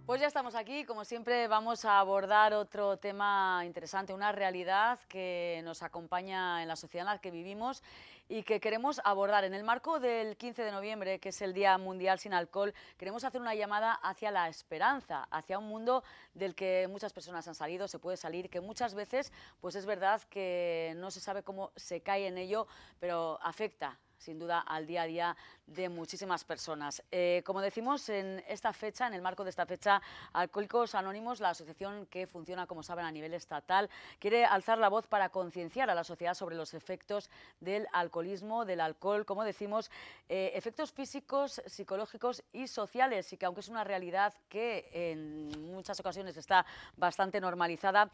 Pues ya estamos aquí, como siempre vamos a abordar otro tema interesante, una realidad que nos acompaña en la sociedad en la que vivimos y que queremos abordar. En el marco del 15 de noviembre, que es el Día Mundial sin Alcohol, queremos hacer una llamada hacia la esperanza, hacia un mundo del que muchas personas han salido, se puede salir, que muchas veces pues es verdad que no se sabe cómo se cae en ello, pero afecta sin duda al día a día de muchísimas personas. Como decimos, en esta fecha, en el marco de esta fecha, Alcohólicos Anónimos, la asociación que funciona, como saben, a nivel estatal, quiere alzar la voz para concienciar a la sociedad sobre los efectos del alcoholismo, del alcohol, como decimos, efectos físicos, psicológicos y sociales, y que aunque es una realidad que en muchas ocasiones está bastante normalizada,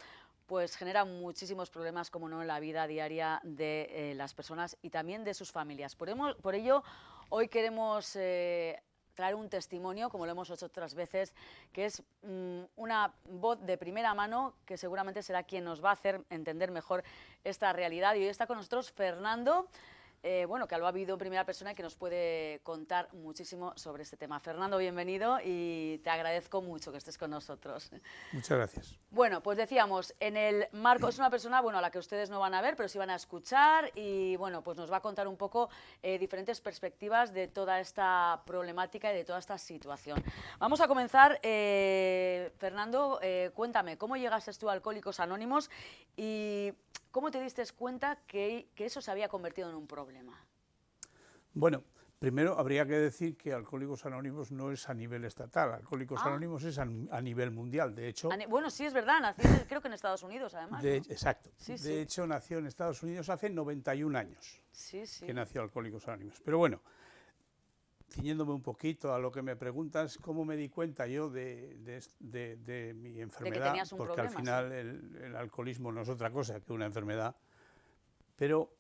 pues genera muchísimos problemas, como no, en la vida diaria de las personas y también de sus familias. Por ello, hoy queremos traer un testimonio, como lo hemos hecho otras veces, que es una voz de primera mano, que seguramente será quien nos va a hacer entender mejor esta realidad. Y hoy está con nosotros Fernando, bueno, que lo ha vivido en primera persona y que nos puede contar muchísimo sobre este tema. Fernando, bienvenido y te agradezco mucho que estés con nosotros. Muchas gracias. Bueno, pues decíamos, en el marco, es una persona, bueno, a la que ustedes no van a ver, pero sí van a escuchar y, bueno, pues nos va a contar un poco diferentes perspectivas de toda esta problemática y de toda esta situación. Vamos a comenzar, Fernando, cuéntame, ¿cómo llegaste tú a Alcohólicos Anónimos y cómo te diste cuenta que eso se había convertido en un problema? Bueno, primero habría que decir que Alcohólicos Anónimos no es a nivel estatal, Alcohólicos Anónimos es a nivel mundial. De hecho, bueno, sí, es verdad, nací creo que en Estados Unidos, además, ¿no? Exacto. Sí, de hecho, nació en Estados Unidos hace 91 años sí. que nació Alcohólicos Anónimos. Pero bueno, ciñéndome un poquito a lo que me preguntas, ¿cómo me di cuenta yo de mi enfermedad? Tenías un porque problema, al final sí. el alcoholismo no es otra cosa que una enfermedad. Pero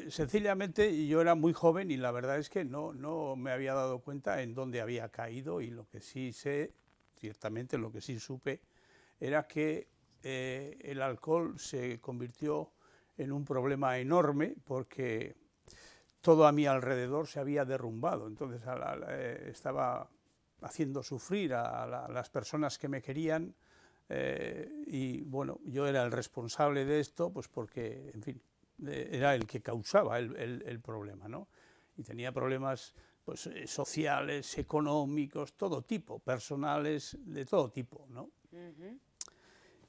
sencillamente yo era muy joven y la verdad es que no me había dado cuenta en dónde había caído, y lo que sí sé, ciertamente lo que sí supe, era que el alcohol se convirtió en un problema enorme porque todo a mi alrededor se había derrumbado. Entonces estaba haciendo sufrir a las personas que me querían, y bueno, yo era el responsable de esto, pues porque, en fin, era el que causaba el problema, ¿no? Y tenía problemas pues, sociales, económicos, todo tipo, personales, de todo tipo, ¿no?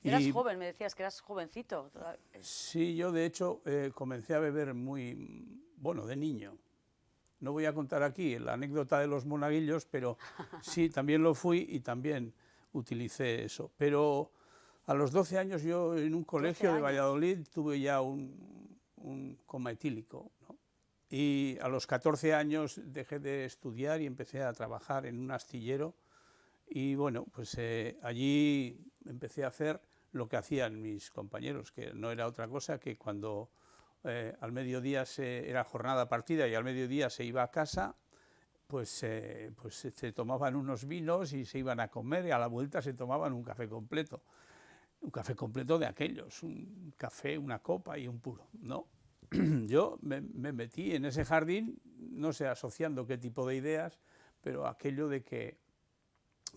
Eras joven, me decías que eras jovencito. Sí, yo de hecho comencé a beber muy, bueno, de niño. No voy a contar aquí la anécdota de los monaguillos, pero sí, también lo fui y también utilicé eso. Pero a los 12 años yo en un colegio de Valladolid tuve ya un coma etílico, ¿no? Y a los 14 años dejé de estudiar y empecé a trabajar en un astillero. Y bueno, pues allí empecé a hacer lo que hacían mis compañeros, que no era otra cosa que cuando al mediodía era jornada partida y al mediodía se iba a casa, pues se tomaban unos vinos y se iban a comer, y a la vuelta se tomaban un café completo de aquellos, un café, una copa y un puro, ¿no? Yo me metí en ese jardín, no sé asociando qué tipo de ideas, pero aquello de que,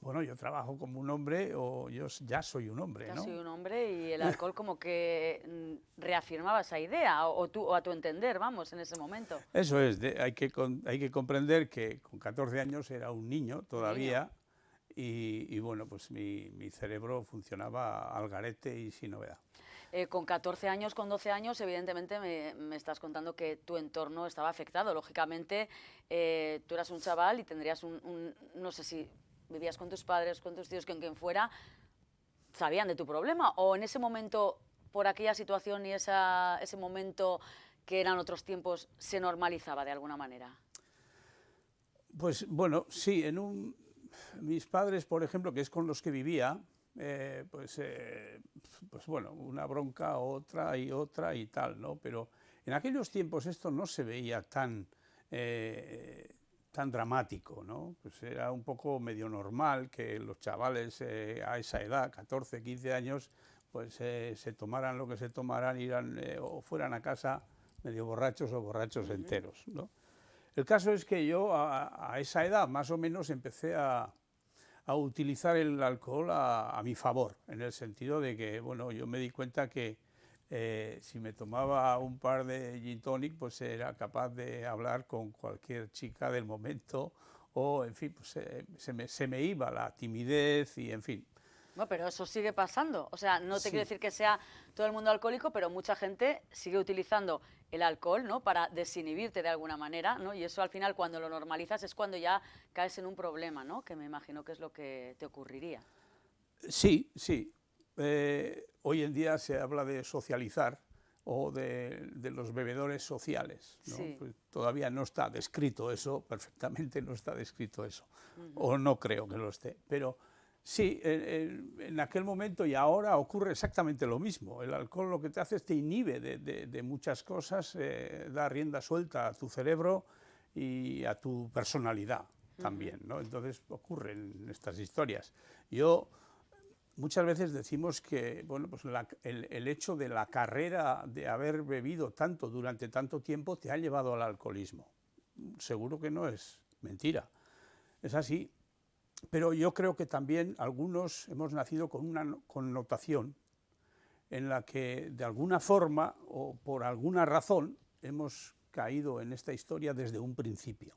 bueno, yo trabajo como un hombre, o yo ya soy un hombre, ¿no? Ya soy un hombre, y el alcohol como que reafirmaba esa idea, o a tu entender, vamos, en ese momento. Eso es, hay que comprender que con 14 años era un niño todavía, y bueno, pues mi cerebro funcionaba al garete y sin novedad. Con 14 años, con 12 años, evidentemente me estás contando que tu entorno estaba afectado. Lógicamente, tú eras un chaval y tendrías no sé si vivías con tus padres, con tus tíos, con quien fuera, sabían de tu problema, o en ese momento, por aquella situación y ese momento que eran otros tiempos, se normalizaba de alguna manera. Pues bueno, sí, mis padres, por ejemplo, que es con los que vivía, pues bueno, una bronca, otra y tal, ¿no? Pero en aquellos tiempos esto no se veía tan dramático, ¿no? Pues era un poco medio normal que los chavales a esa edad, 14, 15 años, pues se tomaran lo que se tomaran, o fueran a casa medio borrachos o borrachos enteros, ¿no? El caso es que yo a esa edad más o menos empecé a a utilizar el alcohol a mi favor, en el sentido de que, bueno, yo me di cuenta que si me tomaba un par de gin tonic, pues era capaz de hablar con cualquier chica del momento, o en fin, pues se me iba la timidez y en fin. Bueno, pero eso sigue pasando. O sea, no te Sí. quiero decir que sea todo el mundo alcohólico, pero mucha gente sigue utilizando el alcohol, ¿no? Para desinhibirte de alguna manera, ¿no? Y eso al final, cuando lo normalizas, es cuando ya caes en un problema, ¿no? Que me imagino que es lo que te ocurriría. Sí, sí. Hoy en día se habla de socializar o de los bebedores sociales, ¿no? Sí. Pues todavía no está descrito eso, perfectamente no está descrito eso, o no creo que lo esté, pero sí, en aquel momento y ahora ocurre exactamente lo mismo. El alcohol lo que te hace es te inhibe de muchas cosas, da rienda suelta a tu cerebro y a tu personalidad también, ¿no? Entonces ocurren estas historias. Yo muchas veces decimos que, bueno, pues el hecho de la carrera de haber bebido tanto durante tanto tiempo te ha llevado al alcoholismo. Seguro que no es mentira, es así. Pero yo creo que también algunos hemos nacido con una connotación en la que de alguna forma o por alguna razón hemos caído en esta historia desde un principio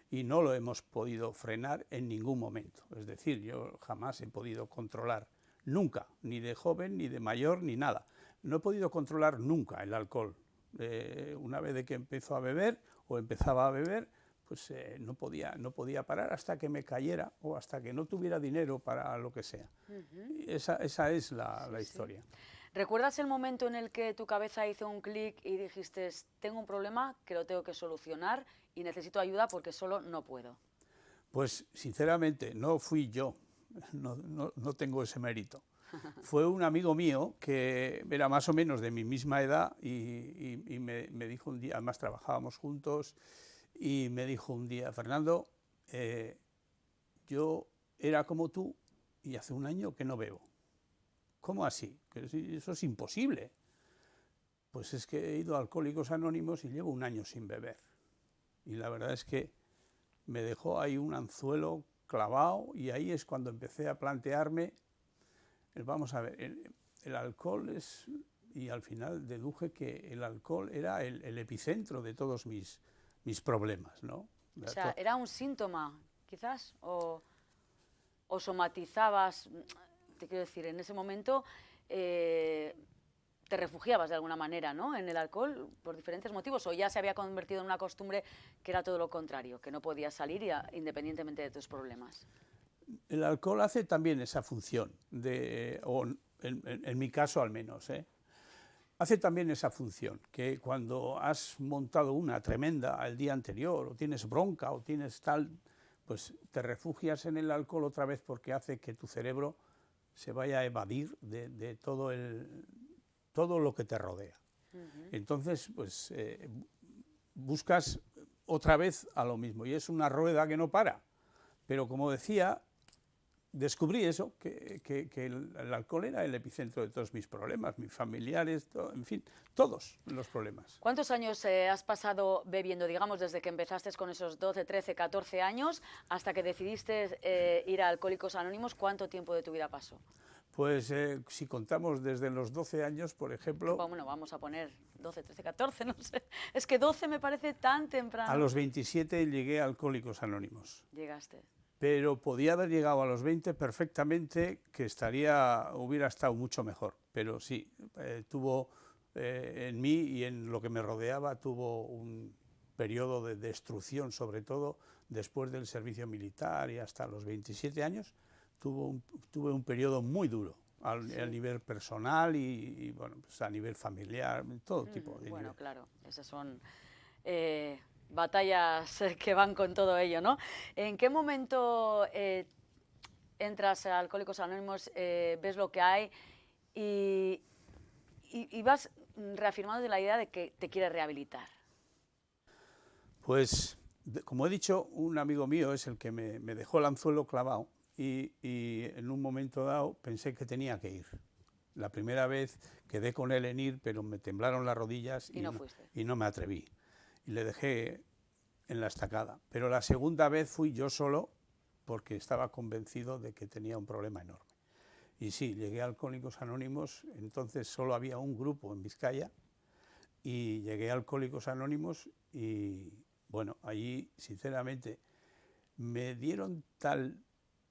y no lo hemos podido frenar en ningún momento. Es decir, yo jamás he podido controlar, nunca, ni de joven, ni de mayor, ni nada. No he podido controlar nunca el alcohol. Una vez de que empezó a beber o empezaba a beber, pues no podía parar hasta que me cayera o hasta que no tuviera dinero para lo que sea. Esa es la historia. ¿Recuerdas el momento en el que tu cabeza hizo un clic y dijiste, tengo un problema que lo tengo que solucionar y necesito ayuda porque solo no puedo? Pues sinceramente no fui yo, no tengo ese mérito. Fue un amigo mío que era más o menos de mi misma edad y me dijo un día, además trabajábamos juntos, y me dijo un día, Fernando, yo era como tú y hace un año que no bebo. ¿Cómo así? Eso es imposible. Pues es que he ido a Alcohólicos Anónimos y llevo un año sin beber. Y la verdad es que me dejó ahí un anzuelo clavado y ahí es cuando empecé a plantearme, vamos a ver, el alcohol es, y al final deduje que el alcohol era el epicentro de todos mis problemas, ¿no? O sea, ¿era un síntoma, quizás? ¿O somatizabas? Te quiero decir, en ese momento te refugiabas de alguna manera, ¿no?, en el alcohol por diferentes motivos, o ya se había convertido en una costumbre que era todo lo contrario, que no podías salir independientemente de tus problemas. El alcohol hace también esa función, o en mi caso al menos, hace también esa función, que cuando has montado una tremenda el día anterior, o tienes bronca, o tienes tal, pues te refugias en el alcohol otra vez porque hace que tu cerebro se vaya a evadir de todo lo que te rodea. Entonces, pues buscas otra vez a lo mismo, y es una rueda que no para. Pero como decía, descubrí eso, que el alcohol era el epicentro de todos mis problemas, mis familiares, en fin, todos los problemas. ¿Cuántos años has pasado bebiendo, digamos, desde que empezaste con esos 12, 13, 14 años hasta que decidiste ir a Alcohólicos Anónimos? ¿Cuánto tiempo de tu vida pasó? Pues si contamos desde los 12 años, por ejemplo... Bueno, vamos a poner 12, 13, 14, no sé. Es que 12 me parece tan temprano. A los 27 llegué a Alcohólicos Anónimos. Llegaste. Pero podía haber llegado a los 20 perfectamente, que hubiera estado mucho mejor. Pero sí, tuvo en mí y en lo que me rodeaba, tuvo un periodo de destrucción, sobre todo después del servicio militar y hasta los 27 años, tuve un periodo muy duro a nivel personal y bueno, pues a nivel familiar, todo tipo de Bueno, nivel. claro, esas son batallas que van con todo ello, ¿no? ¿En qué momento entras a Alcohólicos Anónimos, ves lo que hay y vas reafirmando la idea de que te quieres rehabilitar? Pues, como he dicho, un amigo mío es el que me dejó el anzuelo clavado y en un momento dado pensé que tenía que ir. La primera vez quedé con él en ir, pero me temblaron las rodillas y no me atreví. Y le dejé en la estacada. Pero la segunda vez fui yo solo porque estaba convencido de que tenía un problema enorme. Y sí, llegué a Alcohólicos Anónimos, entonces solo había un grupo en Vizcaya, y llegué a Alcohólicos Anónimos y, bueno, allí, sinceramente, me dieron tal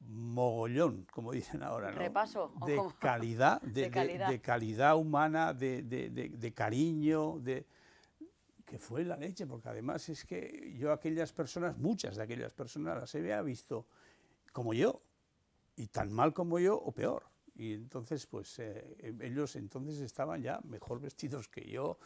mogollón, como dicen ahora, ¿no? ¿Repaso? De calidad, de calidad humana, de cariño, que fue la leche, porque además es que yo aquellas personas, muchas de aquellas personas las había visto como yo, y tan mal como yo o peor. Y entonces, pues ellos entonces estaban ya mejor vestidos que yo,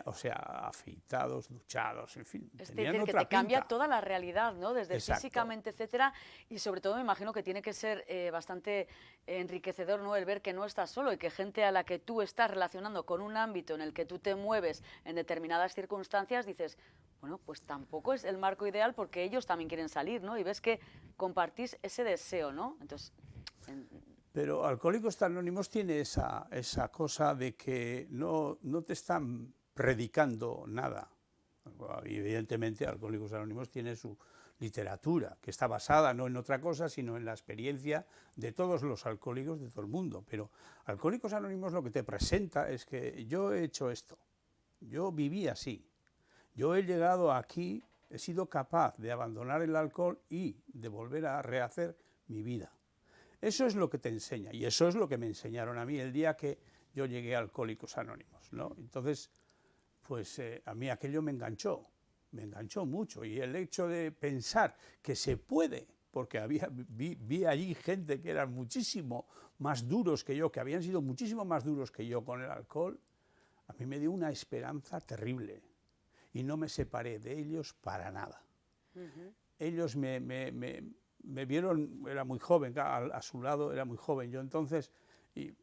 o sea, afeitados, duchados, en fin. Es tenían decir, que otra te cambia pinta. toda la realidad, ¿no? Desde Exacto. físicamente, etcétera, y sobre todo me imagino que tiene que ser bastante enriquecedor, ¿no? El ver que no estás solo y que gente a la que tú estás relacionando con un ámbito en el que tú te mueves en determinadas circunstancias, dices, bueno, pues tampoco es el marco ideal porque ellos también quieren salir, ¿no? Y ves que compartís ese deseo, ¿no? Entonces, Pero Alcohólicos Anónimos tiene esa cosa de que no te están predicando nada. Y evidentemente Alcohólicos Anónimos tiene su literatura, que está basada no en otra cosa, sino en la experiencia de todos los alcohólicos de todo el mundo. Pero Alcohólicos Anónimos lo que te presenta es que yo he hecho esto, yo viví así, yo he llegado aquí, he sido capaz de abandonar el alcohol y de volver a rehacer mi vida. Eso es lo que te enseña, y eso es lo que me enseñaron a mí el día que yo llegué a Alcohólicos Anónimos, ¿no? Entonces, pues a mí aquello me enganchó mucho, y el hecho de pensar que se puede, porque vi allí gente que eran muchísimo más duros que yo, que habían sido muchísimo más duros que yo con el alcohol, a mí me dio una esperanza terrible, y no me separé de ellos para nada. Ellos me vieron, era muy joven, a su lado era muy joven yo entonces, y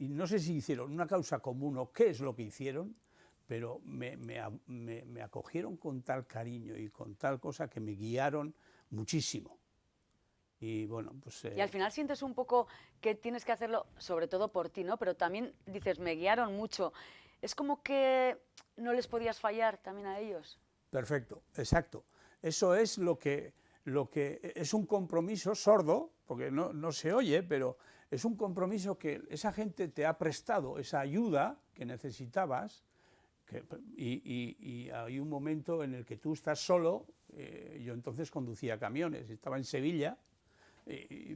no sé si hicieron una causa común o qué es lo que hicieron, pero me acogieron con tal cariño y con tal cosa que me guiaron muchísimo. Y bueno, pues... Y al final sientes un poco que tienes que hacerlo, sobre todo por ti, ¿no? Pero también dices, me guiaron mucho. Es como que no les podías fallar también a ellos. Perfecto, exacto. Eso es lo que es un compromiso sordo, porque no se oye, pero es un compromiso que esa gente te ha prestado, esa ayuda que necesitabas, y hay un momento en el que tú estás solo. Yo entonces conducía camiones, estaba en Sevilla,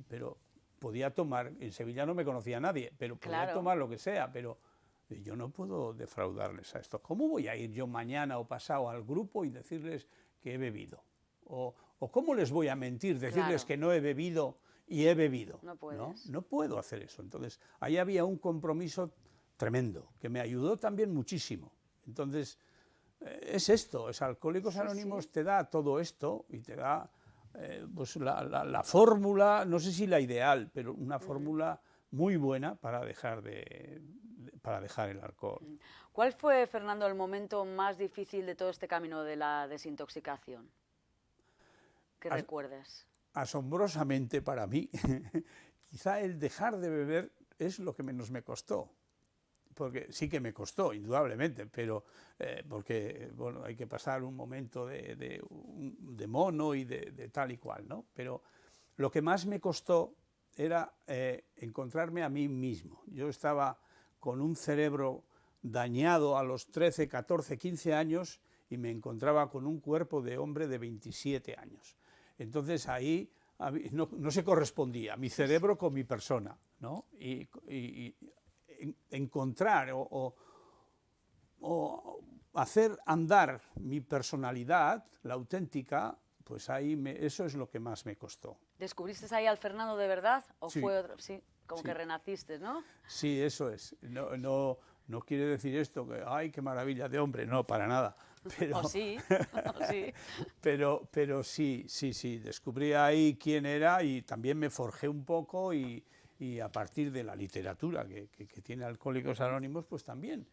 pero podía tomar, en Sevilla no me conocía nadie, pero podía tomar lo que sea, pero yo no puedo defraudarles a esto. ¿Cómo voy a ir yo mañana o pasado al grupo y decirles que he bebido? ¿O cómo les voy a mentir, decirles que no he bebido y he bebido? No puedes. No puedo hacer eso. Entonces, ahí había un compromiso tremendo, que me ayudó también muchísimo. Entonces, es esto, Alcohólicos Anónimos te da todo esto y te da pues la fórmula, no sé si la ideal, pero una fórmula muy buena para dejar el alcohol. ¿Cuál fue, Fernando, el momento más difícil de todo este camino de la desintoxicación? Que recuerdes. Asombrosamente para mí, quizá el dejar de beber es lo que menos me costó. Porque sí que me costó, indudablemente, pero porque bueno, hay que pasar un momento de mono y de tal y cual, ¿no? Pero lo que más me costó era encontrarme a mí mismo. Yo estaba con un cerebro dañado a los 13, 14, 15 años y me encontraba con un cuerpo de hombre de 27 años. Entonces ahí no se correspondía mi cerebro con mi persona, ¿no? Y encontrar o hacer andar mi personalidad, la auténtica, pues ahí eso es lo que más me costó. ¿Descubriste ahí al Fernando de verdad o sí. fue otro? Sí, como que renaciste, ¿no? Sí, eso es. No quiere decir esto que, ¡ay, qué maravilla de hombre! No, para nada. Pero, o sí, o sí. Pero sí, descubrí ahí quién era y también me forjé un poco y a partir de la literatura que tiene Alcohólicos Anónimos, pues también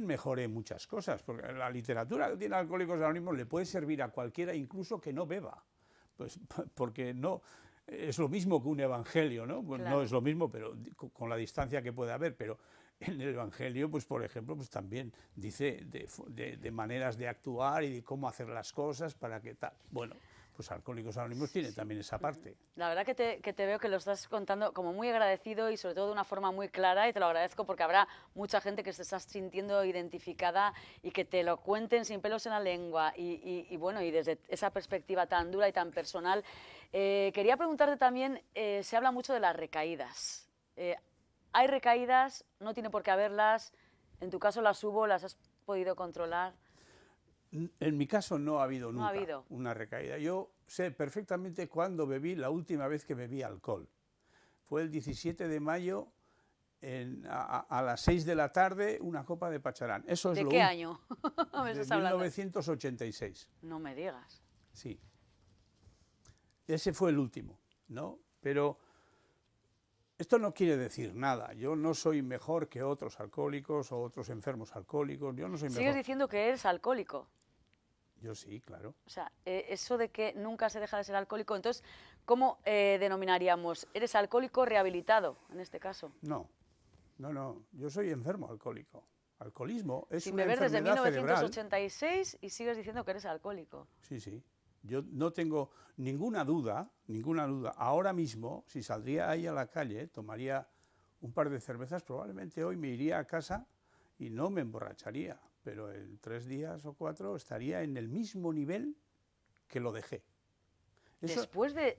mejoré muchas cosas, porque la literatura que tiene Alcohólicos Anónimos le puede servir a cualquiera, incluso que no beba, pues porque no es lo mismo que un evangelio, ¿no? Pues claro. No es lo mismo, pero con la distancia que puede haber, pero en el evangelio, pues por ejemplo, pues también dice de maneras de actuar y de cómo hacer las cosas para que tal. Bueno, pues Alcohólicos Anónimos tiene también esa parte. La verdad que te veo que lo estás contando como muy agradecido y sobre todo de una forma muy clara, y te lo agradezco porque habrá mucha gente que se está sintiendo identificada y que te lo cuenten sin pelos en la lengua y bueno, y desde esa perspectiva tan dura y tan personal. Quería preguntarte también, se habla mucho de las recaídas. ¿Hay recaídas? ¿No tiene por qué haberlas? ¿En tu caso las hubo? ¿Las has podido controlar? En mi caso no ha habido No ha nunca habido. una recaída. Yo sé perfectamente cuándo bebí la última vez que bebí alcohol. Fue el 17 de mayo a las 6 de la tarde, una copa de Pacharán. Eso es ¿De lo qué año me de estás hablando? 1986. No me digas. Sí. Ese fue el último, ¿no? Pero esto no quiere decir nada. Yo no soy mejor que otros alcohólicos o otros enfermos alcohólicos. Yo no soy Sigues mejor. diciendo que eres alcohólico. Yo sí, claro. O sea, eso de que nunca se deja de ser alcohólico, entonces, ¿cómo denominaríamos? ¿Eres alcohólico rehabilitado, en este caso? No, no. Yo soy enfermo alcohólico. Alcoholismo es Sin una beber desde enfermedad cerebral. 1986 y sigues diciendo que eres alcohólico. Sí, sí. Yo no tengo ninguna duda, ahora mismo, si saldría ahí a la calle, tomaría un par de cervezas, probablemente hoy me iría a casa y no me emborracharía, pero en 3 días o 4 estaría en el mismo nivel que lo dejé. Eso, Después de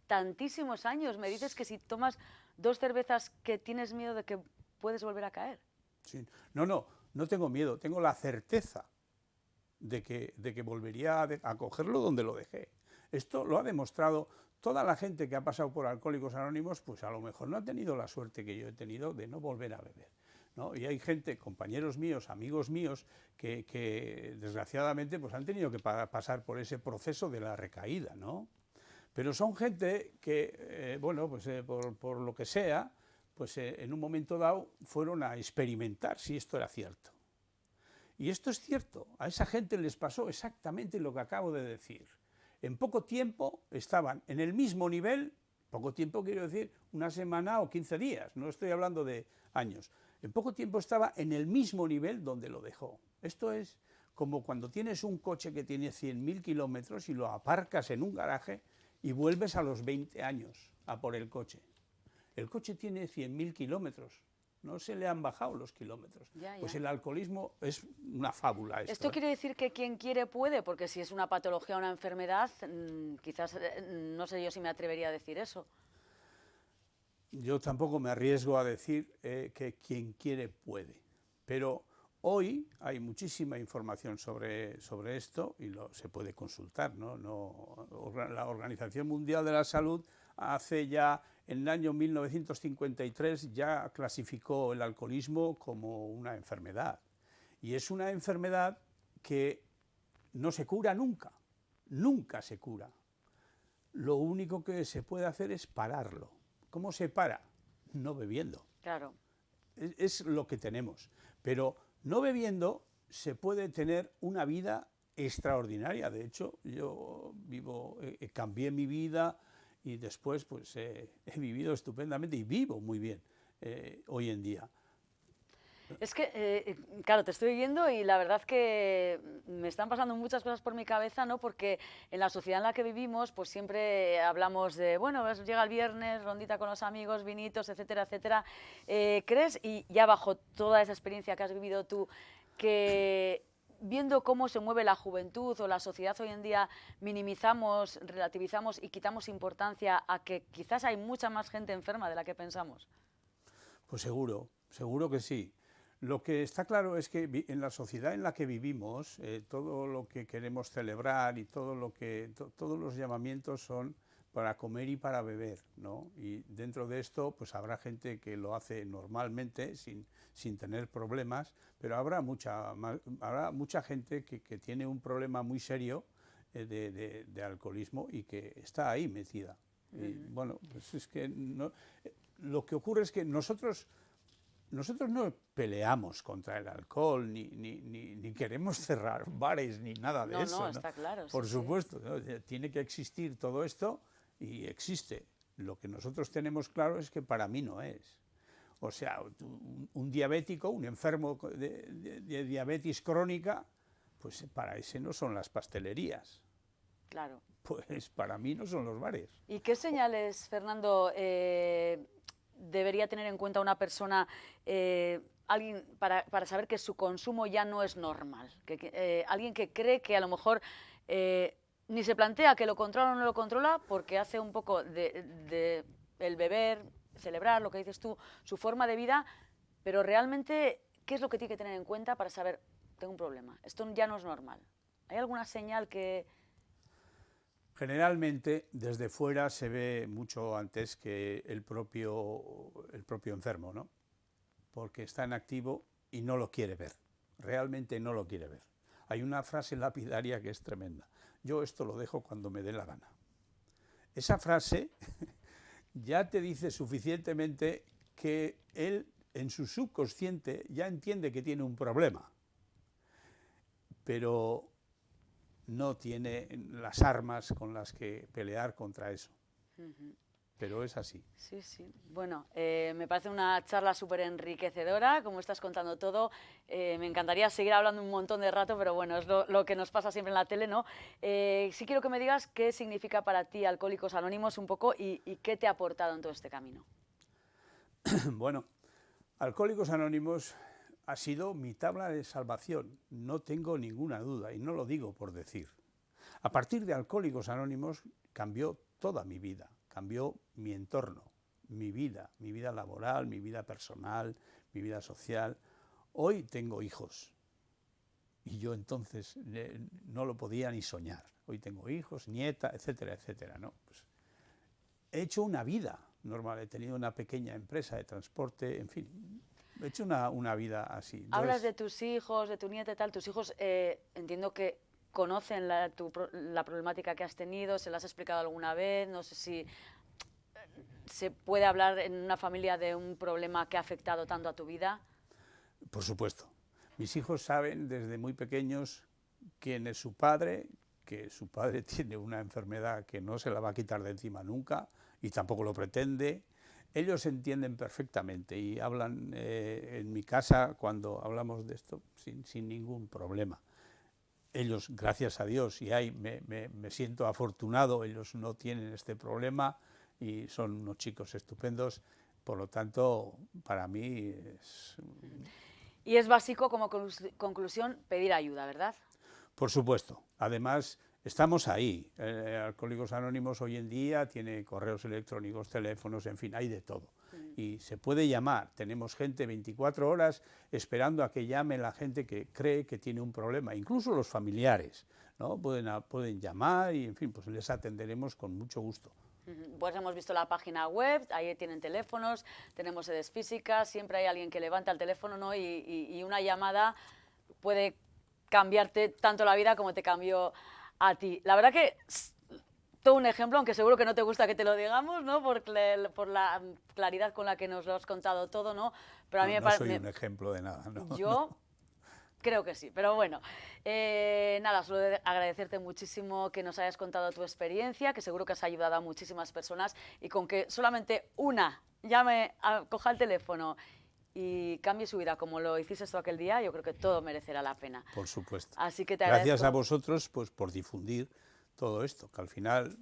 tantísimos años, me dices que si tomas 2 cervezas que tienes miedo de que puedes volver a caer. sí. No tengo miedo, tengo la certeza de que volvería a cogerlo donde lo dejé. Esto lo ha demostrado toda la gente que ha pasado por Alcohólicos Anónimos, pues a lo mejor no ha tenido la suerte que yo he tenido de no volver a beber, ¿no? Y hay gente, compañeros míos, amigos míos, que desgraciadamente pues han tenido que pasar por ese proceso de la recaída, ¿no? Pero son gente que, bueno, pues por lo que sea, pues en un momento dado fueron a experimentar si esto era cierto. Y esto es cierto, a esa gente les pasó exactamente lo que acabo de decir. En poco tiempo estaban en el mismo nivel, poco tiempo quiero decir una semana o 15 días, no estoy hablando de años. En poco tiempo estaba en el mismo nivel donde lo dejó. Esto es como cuando tienes un coche que tiene 100.000 kilómetros y lo aparcas en un garaje y vuelves a los 20 años a por el coche. El coche tiene 100.000 kilómetros. No se le han bajado los kilómetros. Ya. Pues el alcoholismo es una fábula. Esto quiere decir que quien quiere puede, porque si es una patología o una enfermedad, quizás no sé yo si me atrevería a decir eso. Yo tampoco me arriesgo a decir que quien quiere puede, pero hoy hay muchísima información sobre esto y se puede consultar, ¿no? La Organización Mundial de la Salud hace ya, en el año 1953, ya clasificó el alcoholismo como una enfermedad. Y es una enfermedad que no se cura nunca, nunca se cura. Lo único que se puede hacer es pararlo. ¿Cómo se para? No bebiendo. Claro. Es lo que tenemos. Pero no bebiendo se puede tener una vida extraordinaria. De hecho, yo cambié mi vida y después pues he vivido estupendamente y vivo muy bien hoy en día. Es que, claro, te estoy viendo y la verdad que me están pasando muchas cosas por mi cabeza, ¿no? Porque en la sociedad en la que vivimos, pues siempre hablamos de, bueno, llega el viernes, rondita con los amigos, vinitos, etcétera, etcétera. ¿Crees, y ya bajo toda esa experiencia que has vivido tú, que viendo cómo se mueve la juventud o la sociedad hoy en día, minimizamos, relativizamos y quitamos importancia a que quizás hay mucha más gente enferma de la que pensamos? Pues seguro que sí. Lo que está claro es que en la sociedad en la que vivimos, todo lo que queremos celebrar y todos los llamamientos son para comer y para beber, ¿no? Y dentro de esto, pues habrá gente que lo hace normalmente, sin tener problemas, pero habrá mucha gente que tiene un problema muy serio de alcoholismo y que está ahí metida. Y bueno, pues es que lo que ocurre es que nosotros no peleamos contra el alcohol, ni queremos cerrar bares, ni nada de eso. No, está claro. Por sí, supuesto, ¿no? Tiene que existir todo esto y existe. Lo que nosotros tenemos claro es que para mí no es. O sea, un diabético, un enfermo de diabetes crónica, pues para ese no son las pastelerías. Claro. pues para mí no son los bares. ¿Y qué señales, Fernando, debería tener en cuenta una persona, alguien para saber que su consumo ya no es normal? Alguien que cree que a lo mejor ni se plantea que lo controla o no lo controla porque hace un poco de el beber, celebrar, lo que dices tú, su forma de vida, pero realmente, ¿qué es lo que tiene que tener en cuenta para saber, tengo un problema, esto ya no es normal? ¿Hay alguna señal que...? Generalmente, desde fuera se ve mucho antes que el propio enfermo, ¿no? Porque está en activo y no lo quiere ver, realmente no lo quiere ver. Hay una frase lapidaria que es tremenda: yo esto lo dejo cuando me dé la gana. Esa frase ya te dice suficientemente que él, en su subconsciente, ya entiende que tiene un problema, pero no tiene las armas con las que pelear contra eso. Pero es así. Sí, sí. Bueno, me parece una charla súper enriquecedora, como estás contando todo. Me encantaría seguir hablando un montón de rato, pero bueno, es lo que nos pasa siempre en la tele, ¿no? Sí quiero que me digas qué significa para ti Alcohólicos Anónimos un poco y qué te ha aportado en todo este camino. Bueno, Alcohólicos Anónimos ha sido mi tabla de salvación, no tengo ninguna duda, y no lo digo por decir. A partir de Alcohólicos Anónimos cambió toda mi vida, cambió mi entorno, mi vida laboral, mi vida personal, mi vida social. Hoy tengo hijos, y yo entonces no lo podía ni soñar. Hoy tengo hijos, nieta, etcétera, etcétera, ¿no? Pues he hecho una vida normal, he tenido una pequeña empresa de transporte, en fin. He hecho una vida así. Entonces, hablas de tus hijos, de tu nieta y tal. Tus hijos entiendo que conocen la problemática que has tenido, ¿se la has explicado alguna vez? No sé si se puede hablar en una familia de un problema que ha afectado tanto a tu vida. Por supuesto. Mis hijos saben desde muy pequeños quién es su padre, que su padre tiene una enfermedad que no se la va a quitar de encima nunca y tampoco lo pretende. Ellos entienden perfectamente y hablan en mi casa cuando hablamos de esto sin ningún problema. Ellos, gracias a Dios, y ahí me siento afortunado, ellos no tienen este problema y son unos chicos estupendos, por lo tanto, para mí es... Y es básico, como conclusión, pedir ayuda, ¿verdad? Por supuesto. Además, estamos ahí. Alcohólicos Anónimos hoy en día tiene correos electrónicos, teléfonos, en fin, hay de todo. Y se puede llamar. Tenemos gente 24 horas esperando a que llame la gente que cree que tiene un problema, incluso los familiares, ¿no? Pueden llamar y, en fin, pues les atenderemos con mucho gusto. Pues hemos visto la página web, ahí tienen teléfonos, tenemos sedes físicas, siempre hay alguien que levanta el teléfono, ¿no? y una llamada puede cambiarte tanto la vida como te cambió a ti. La verdad que todo un ejemplo, aunque seguro que no te gusta que te lo digamos, ¿no? por la claridad con la que nos lo has contado todo, ¿no? Pero a mí no soy un ejemplo de nada, ¿no? Yo creo que sí, pero bueno, nada, solo agradecerte muchísimo que nos hayas contado tu experiencia, que seguro que has ayudado a muchísimas personas y con que solamente una llame, coja el teléfono y cambie su vida como lo hiciste tú aquel día, yo creo que todo merecerá la pena. Por supuesto. Así que te agradezco. Gracias a vosotros pues, por difundir todo esto, que al final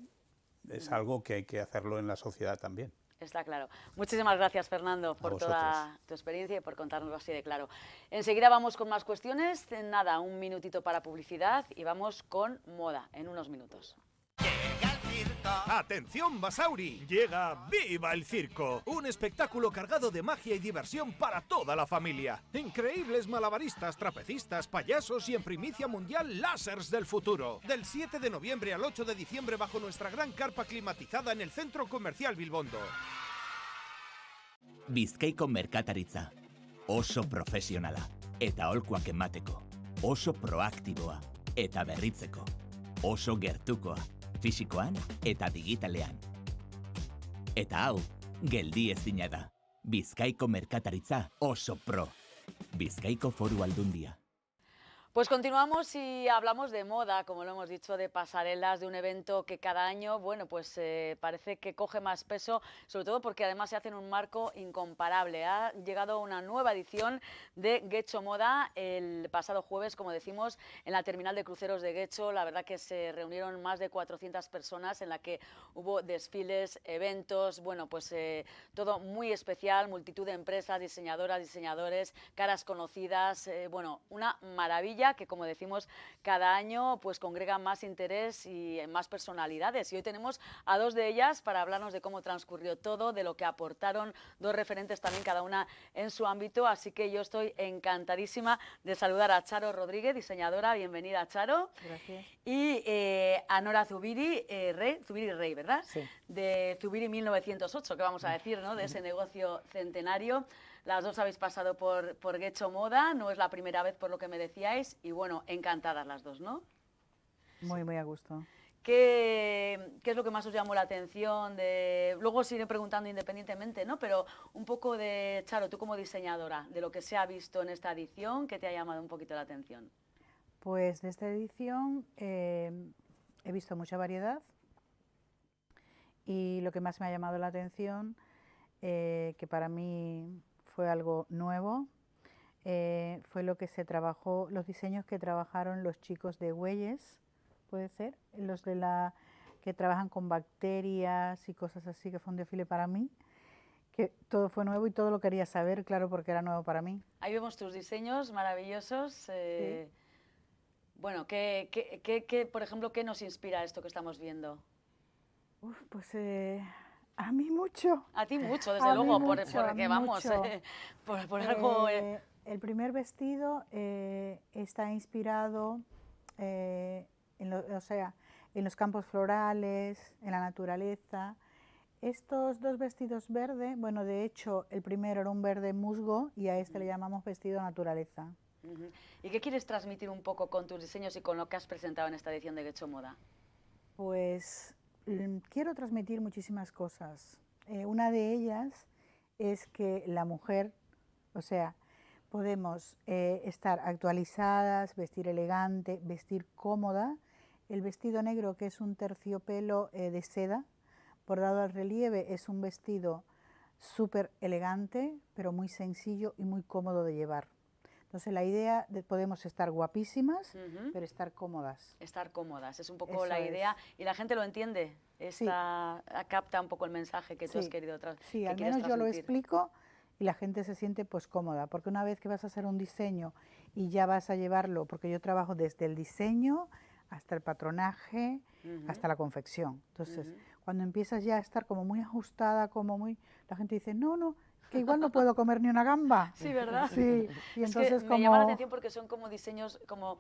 es algo que hay que hacerlo en la sociedad también. Está claro. Muchísimas gracias, Fernando, por toda tu experiencia y por contárnoslo así de claro. Enseguida vamos con más cuestiones. Nada, un minutito para publicidad y vamos con moda en unos minutos. ¡Atención, Basauri! Llega ¡Viva el Circo! Un espectáculo cargado de magia y diversión para toda la familia. Increíbles malabaristas, trapecistas, payasos y en primicia mundial lásers del futuro. Del 7 de noviembre al 8 de diciembre bajo nuestra gran carpa climatizada en el Centro Comercial Bilbondo. Bizkaiko merkataritza. Oso profesionala. Eta aholkuak emateko. Oso proaktiboa. Eta berritzeko. Oso gertukoa. Fisikoan eta digitalean. Eta hau, geldiezina da. Bizkaiko merkataritza oso pro. Bizkaiko Foru Aldundia. Pues continuamos y hablamos de moda, como lo hemos dicho, de pasarelas, de un evento que cada año, bueno, pues parece que coge más peso, sobre todo porque además se hace en un marco incomparable. Ha llegado una nueva edición de Getxo Moda el pasado jueves, como decimos, en la terminal de cruceros de Getxo. La verdad que se reunieron más de 400 personas en la que hubo desfiles, eventos, bueno, pues todo muy especial, multitud de empresas, diseñadoras, diseñadores, caras conocidas, bueno, una maravilla que, como decimos, cada año pues congrega más interés y más personalidades. Y hoy tenemos a dos de ellas para hablarnos de cómo transcurrió todo, de lo que aportaron, dos referentes también cada una en su ámbito. Así que yo estoy encantadísima de saludar a Charo Rodríguez, diseñadora. Bienvenida, Charo. Gracias. Y a Nora Zubiri, Zubiri Rey, ¿verdad? Sí. De Zubiri 1908, que vamos a decir, ¿no? De ese negocio centenario. Las dos habéis pasado por Getxo Moda, no es la primera vez por lo que me decíais, y bueno, encantadas las dos, ¿no? Muy, muy a gusto. ¿Qué es lo que más os llamó la atención? Luego os iré preguntando independientemente, ¿no? Pero un poco de, Charo, tú como diseñadora, de lo que se ha visto en esta edición, ¿qué te ha llamado un poquito la atención? Pues de esta edición he visto mucha variedad y lo que más me ha llamado la atención, que para mí fue algo nuevo, fue lo que se trabajó, los diseños que trabajaron los chicos de Güelles, puede ser, los de que trabajan con bacterias y cosas así, que fue un desfile para mí, que todo fue nuevo y todo lo quería saber, claro, porque era nuevo para mí. Ahí vemos tus diseños maravillosos. Sí. Bueno, por ejemplo, ¿qué nos inspira esto que estamos viendo? Uf, pues a mí mucho. A ti mucho, desde A mí luego, mucho, a porque mí vamos, mucho. por algo... El primer vestido está inspirado o sea, en los campos florales, en la naturaleza. Estos dos vestidos verdes, bueno, de hecho, el primero era un verde musgo y a este le llamamos vestido naturaleza. ¿Y qué quieres transmitir un poco con tus diseños y con lo que has presentado en esta edición de Getxo Moda? Pues quiero transmitir muchísimas cosas. Una de ellas es que la mujer, o sea, podemos estar actualizadas, vestir elegante, vestir cómoda. El vestido negro, que es un terciopelo de seda, bordado al relieve, es un vestido súper elegante, pero muy sencillo y muy cómodo de llevar. Entonces la idea de podemos estar guapísimas, pero estar cómodas. Estar cómodas, es un poco Eso la idea. es. ¿Y la gente lo entiende? Capta un poco el mensaje que tú has querido transmitir. Sí, al menos yo lo explico y la gente se siente pues cómoda, porque una vez que vas a hacer un diseño y ya vas a llevarlo, porque yo trabajo desde el diseño hasta el patronaje, hasta la confección. Entonces, cuando empiezas ya a estar como muy ajustada, la gente dice, no, que igual no puedo comer ni una gamba. Sí, ¿verdad? Sí, y entonces me llama la atención porque son como diseños como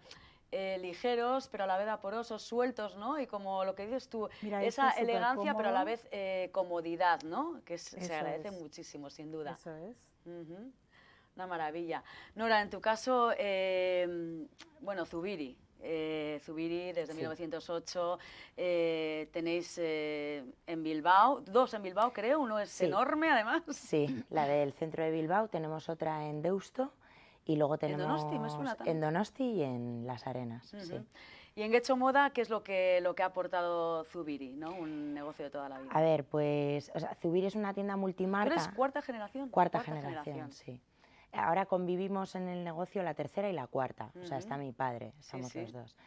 ligeros, pero a la vez vaporosos, sueltos, ¿no? Y como lo que dices tú, mira, esa este es elegancia, pero a la supercómodo. vez comodidad, ¿no? Que se Eso agradece es. muchísimo, sin duda. Eso es. Una maravilla. Nora, en tu caso, bueno, Zubiri. Zubiri desde 1908, tenéis en Bilbao, dos en Bilbao creo, uno es enorme además. Sí, la del centro de Bilbao, tenemos otra en Deusto y luego tenemos Donosti, me suena también. en Donosti y en Las Arenas. Sí. Y en Getxo Moda, ¿qué es lo que ha aportado Zubiri, ¿no? Un negocio de toda la vida. A ver, pues Zubiri es una tienda multimarca. ¿Tú eres cuarta generación? Cuarta generación, sí. Ahora convivimos en el negocio la tercera y la cuarta, o sea, está mi padre, somos los dos.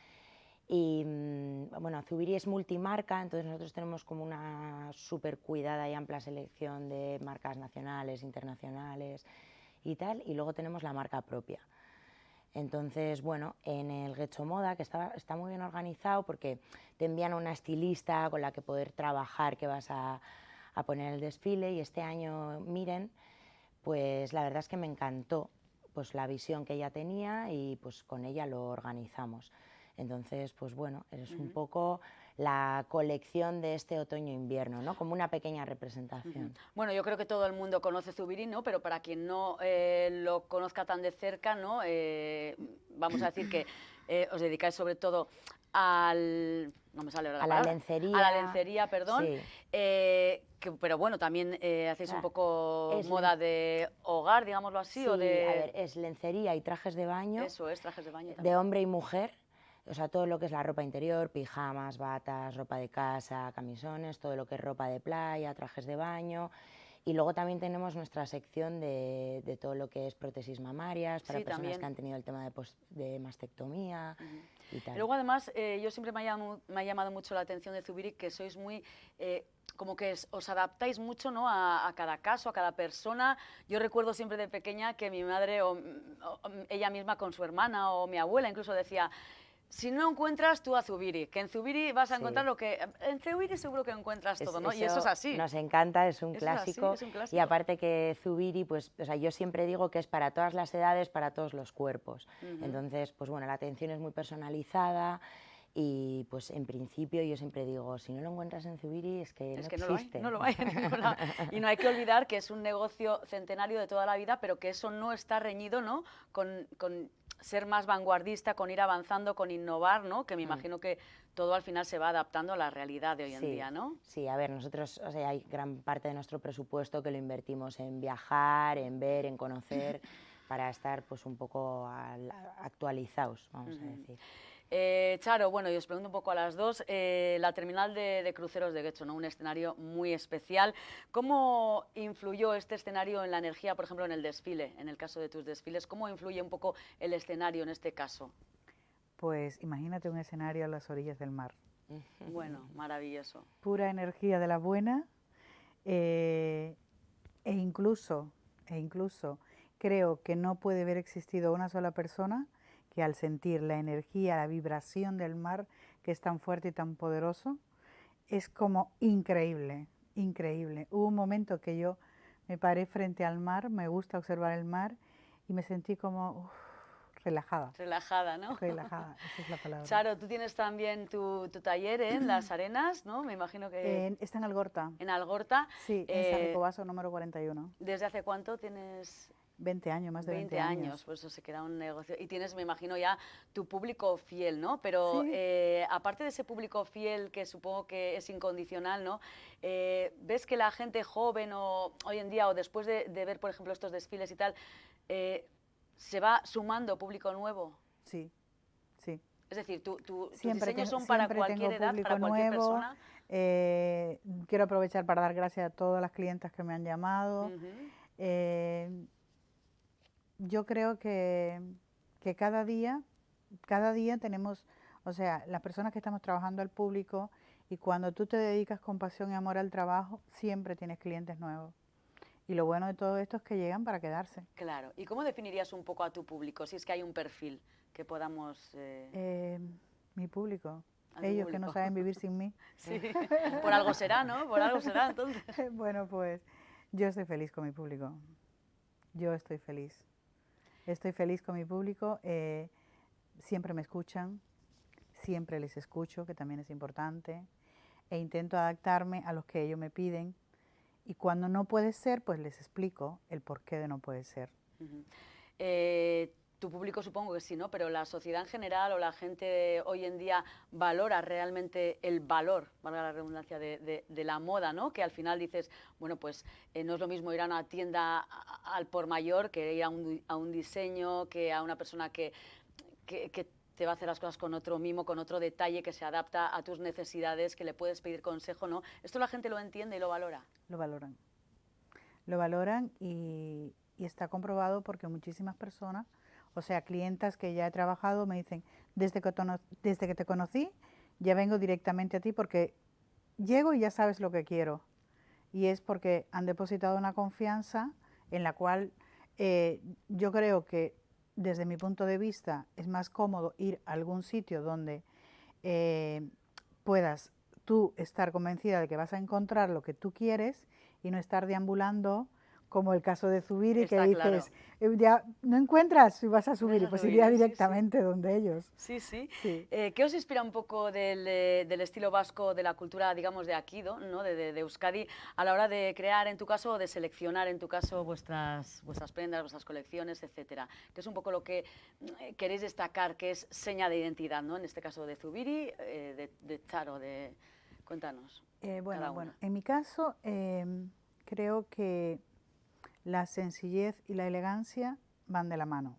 Y bueno, Zubiri es multimarca, entonces nosotros tenemos como una súper cuidada y amplia selección de marcas nacionales, internacionales y tal, y luego tenemos la marca propia. Entonces, bueno, en el Getxo Moda, que está muy bien organizado porque te envían a una estilista con la que poder trabajar que vas a poner el desfile, y este año, Miren, pues la verdad es que me encantó pues la visión que ella tenía y pues con ella lo organizamos. Entonces, pues bueno, es un poco la colección de este otoño-invierno, ¿no? Como una pequeña representación. Bueno, yo creo que todo el mundo conoce Zubiri, ¿no? Pero para quien no lo conozca tan de cerca, ¿no? Vamos a decir que os dedicáis sobre todo al... no me sale ahora la A la palabra. lencería. A la lencería, perdón. Sí. Pero bueno, también hacéis un poco es moda de hogar, digámoslo así, Sí, o de... a ver, es lencería y trajes de baño. Eso es, trajes de baño De también. hombre y mujer, o sea, todo lo que es la ropa interior, pijamas, batas, ropa de casa, camisones, todo lo que es ropa de playa, trajes de baño. Y luego también tenemos nuestra sección de todo lo que es prótesis mamarias, para Sí, personas también. que han tenido el tema de mastectomía y tal. Y luego además, yo siempre me ha llamado mucho la atención de Zubiri que sois muy... como que os adaptáis mucho, ¿no?, a cada caso, a cada persona. Yo recuerdo siempre de pequeña que mi madre o ella misma con su hermana o mi abuela incluso decía, si no encuentras tú a Zubiri, que en Zubiri vas a encontrar lo que... En Zubiri seguro que encuentras todo, ¿no? Y eso es así. Nos encanta, es un Eso es así, clásico. es un clásico. Y aparte que Zubiri, pues, o sea, yo siempre digo que es para todas las edades, para todos los cuerpos. Entonces, pues bueno, la atención es muy personalizada. Y pues en principio yo siempre digo, si no lo encuentras en Zubiri es que no existe. No lo hay en ningún lado. Y no hay que olvidar que es un negocio centenario de toda la vida, pero que eso no está reñido, ¿no?, con ser más vanguardista, con ir avanzando, con innovar, ¿no?, que me imagino que todo al final se va adaptando a la realidad de hoy en día, ¿no? Sí, a ver, nosotros, o sea, hay gran parte de nuestro presupuesto que lo invertimos en viajar, en ver, en conocer, para estar pues un poco actualizados, vamos a decir. Charo, bueno, y os pregunto un poco a las dos, la terminal de cruceros de Getxo, ¿no?, un escenario muy especial. ¿Cómo influyó este escenario en la energía, por ejemplo, en el desfile, en el caso de tus desfiles? ¿Cómo influye un poco el escenario en este caso? Pues imagínate un escenario a las orillas del mar. Bueno, maravilloso. Pura energía de la buena e incluso creo que no puede haber existido una sola persona que al sentir la energía, la vibración del mar, que es tan fuerte y tan poderoso, es como increíble, increíble. Hubo un momento que yo me paré frente al mar, me gusta observar el mar, y me sentí como relajada. Relajada, ¿no? Relajada, esa es la palabra. Charo, tú tienes también tu taller en Las Arenas, ¿no? Me imagino que... Está en Algorta. En Algorta. Sí, en San Ricobaso número 41. ¿Desde hace cuánto tienes...? 20 años, más de 20 años. Pues eso se queda un negocio. Y tienes, me imagino, ya tu público fiel, ¿no? Pero sí. Aparte de ese público fiel, que supongo que es incondicional, ¿no? ¿Ves que la gente joven o hoy en día, o después de ver, por ejemplo, estos desfiles y tal, se va sumando público nuevo? Sí, sí. Es decir, tus diseños son para cualquier edad, para cualquier persona. Quiero aprovechar para dar gracias a todas las clientas que me han llamado. Yo creo que cada día tenemos, o sea, las personas que estamos trabajando al público, y cuando tú te dedicas con pasión y amor al trabajo, siempre tienes clientes nuevos. Y lo bueno de todo esto es que llegan para quedarse. Claro. ¿Y cómo definirías un poco a tu público, si es que hay un perfil que podamos...? Mi público. Ellos que no saben vivir sin mí. Sí, por algo será, ¿no? Por algo será, entonces. Bueno, pues yo estoy feliz con mi público. Yo estoy feliz. Estoy feliz con mi público. Siempre me escuchan, siempre les escucho, que también es importante. E intento adaptarme a los que ellos me piden. Y cuando no puede ser, pues les explico el porqué de no puede ser. Tu público supongo que sí, ¿no? Pero la sociedad en general o la gente hoy en día valora realmente el valor, valga la redundancia, de la moda, ¿no? Que al final dices, bueno, pues no es lo mismo ir a una tienda al por mayor que ir a un diseño, que a una persona que te va a hacer las cosas con otro mimo, con otro detalle, que se adapta a tus necesidades, que le puedes pedir consejo, ¿no? ¿Esto la gente lo entiende y lo valora? Lo valoran. Lo valoran y está comprobado porque muchísimas personas, o sea, clientas que ya he trabajado me dicen, desde que te conocí, ya vengo directamente a ti porque llego y ya sabes lo que quiero. Y es porque han depositado una confianza en la cual yo creo que desde mi punto de vista es más cómodo ir a algún sitio donde puedas tú estar convencida de que vas a encontrar lo que tú quieres y no estar deambulando como el caso de Zubiri, que Está dices, ya no encuentras si vas a Zubiri, a pues Zubiri, iría sí, sí. directamente donde ellos. Sí, sí. Sí. ¿Qué os inspira un poco del estilo vasco, de la cultura, digamos, de aquí, ¿no? de Euskadi, a la hora de crear, en tu caso, o de seleccionar, en tu caso, vuestras prendas, vuestras colecciones, etcétera? ¿Qué es un poco lo que queréis destacar, que es seña de identidad, ¿no? En este caso de Zubiri, de Charo, cuéntanos. Bueno, en mi caso, creo que la sencillez y la elegancia van de la mano.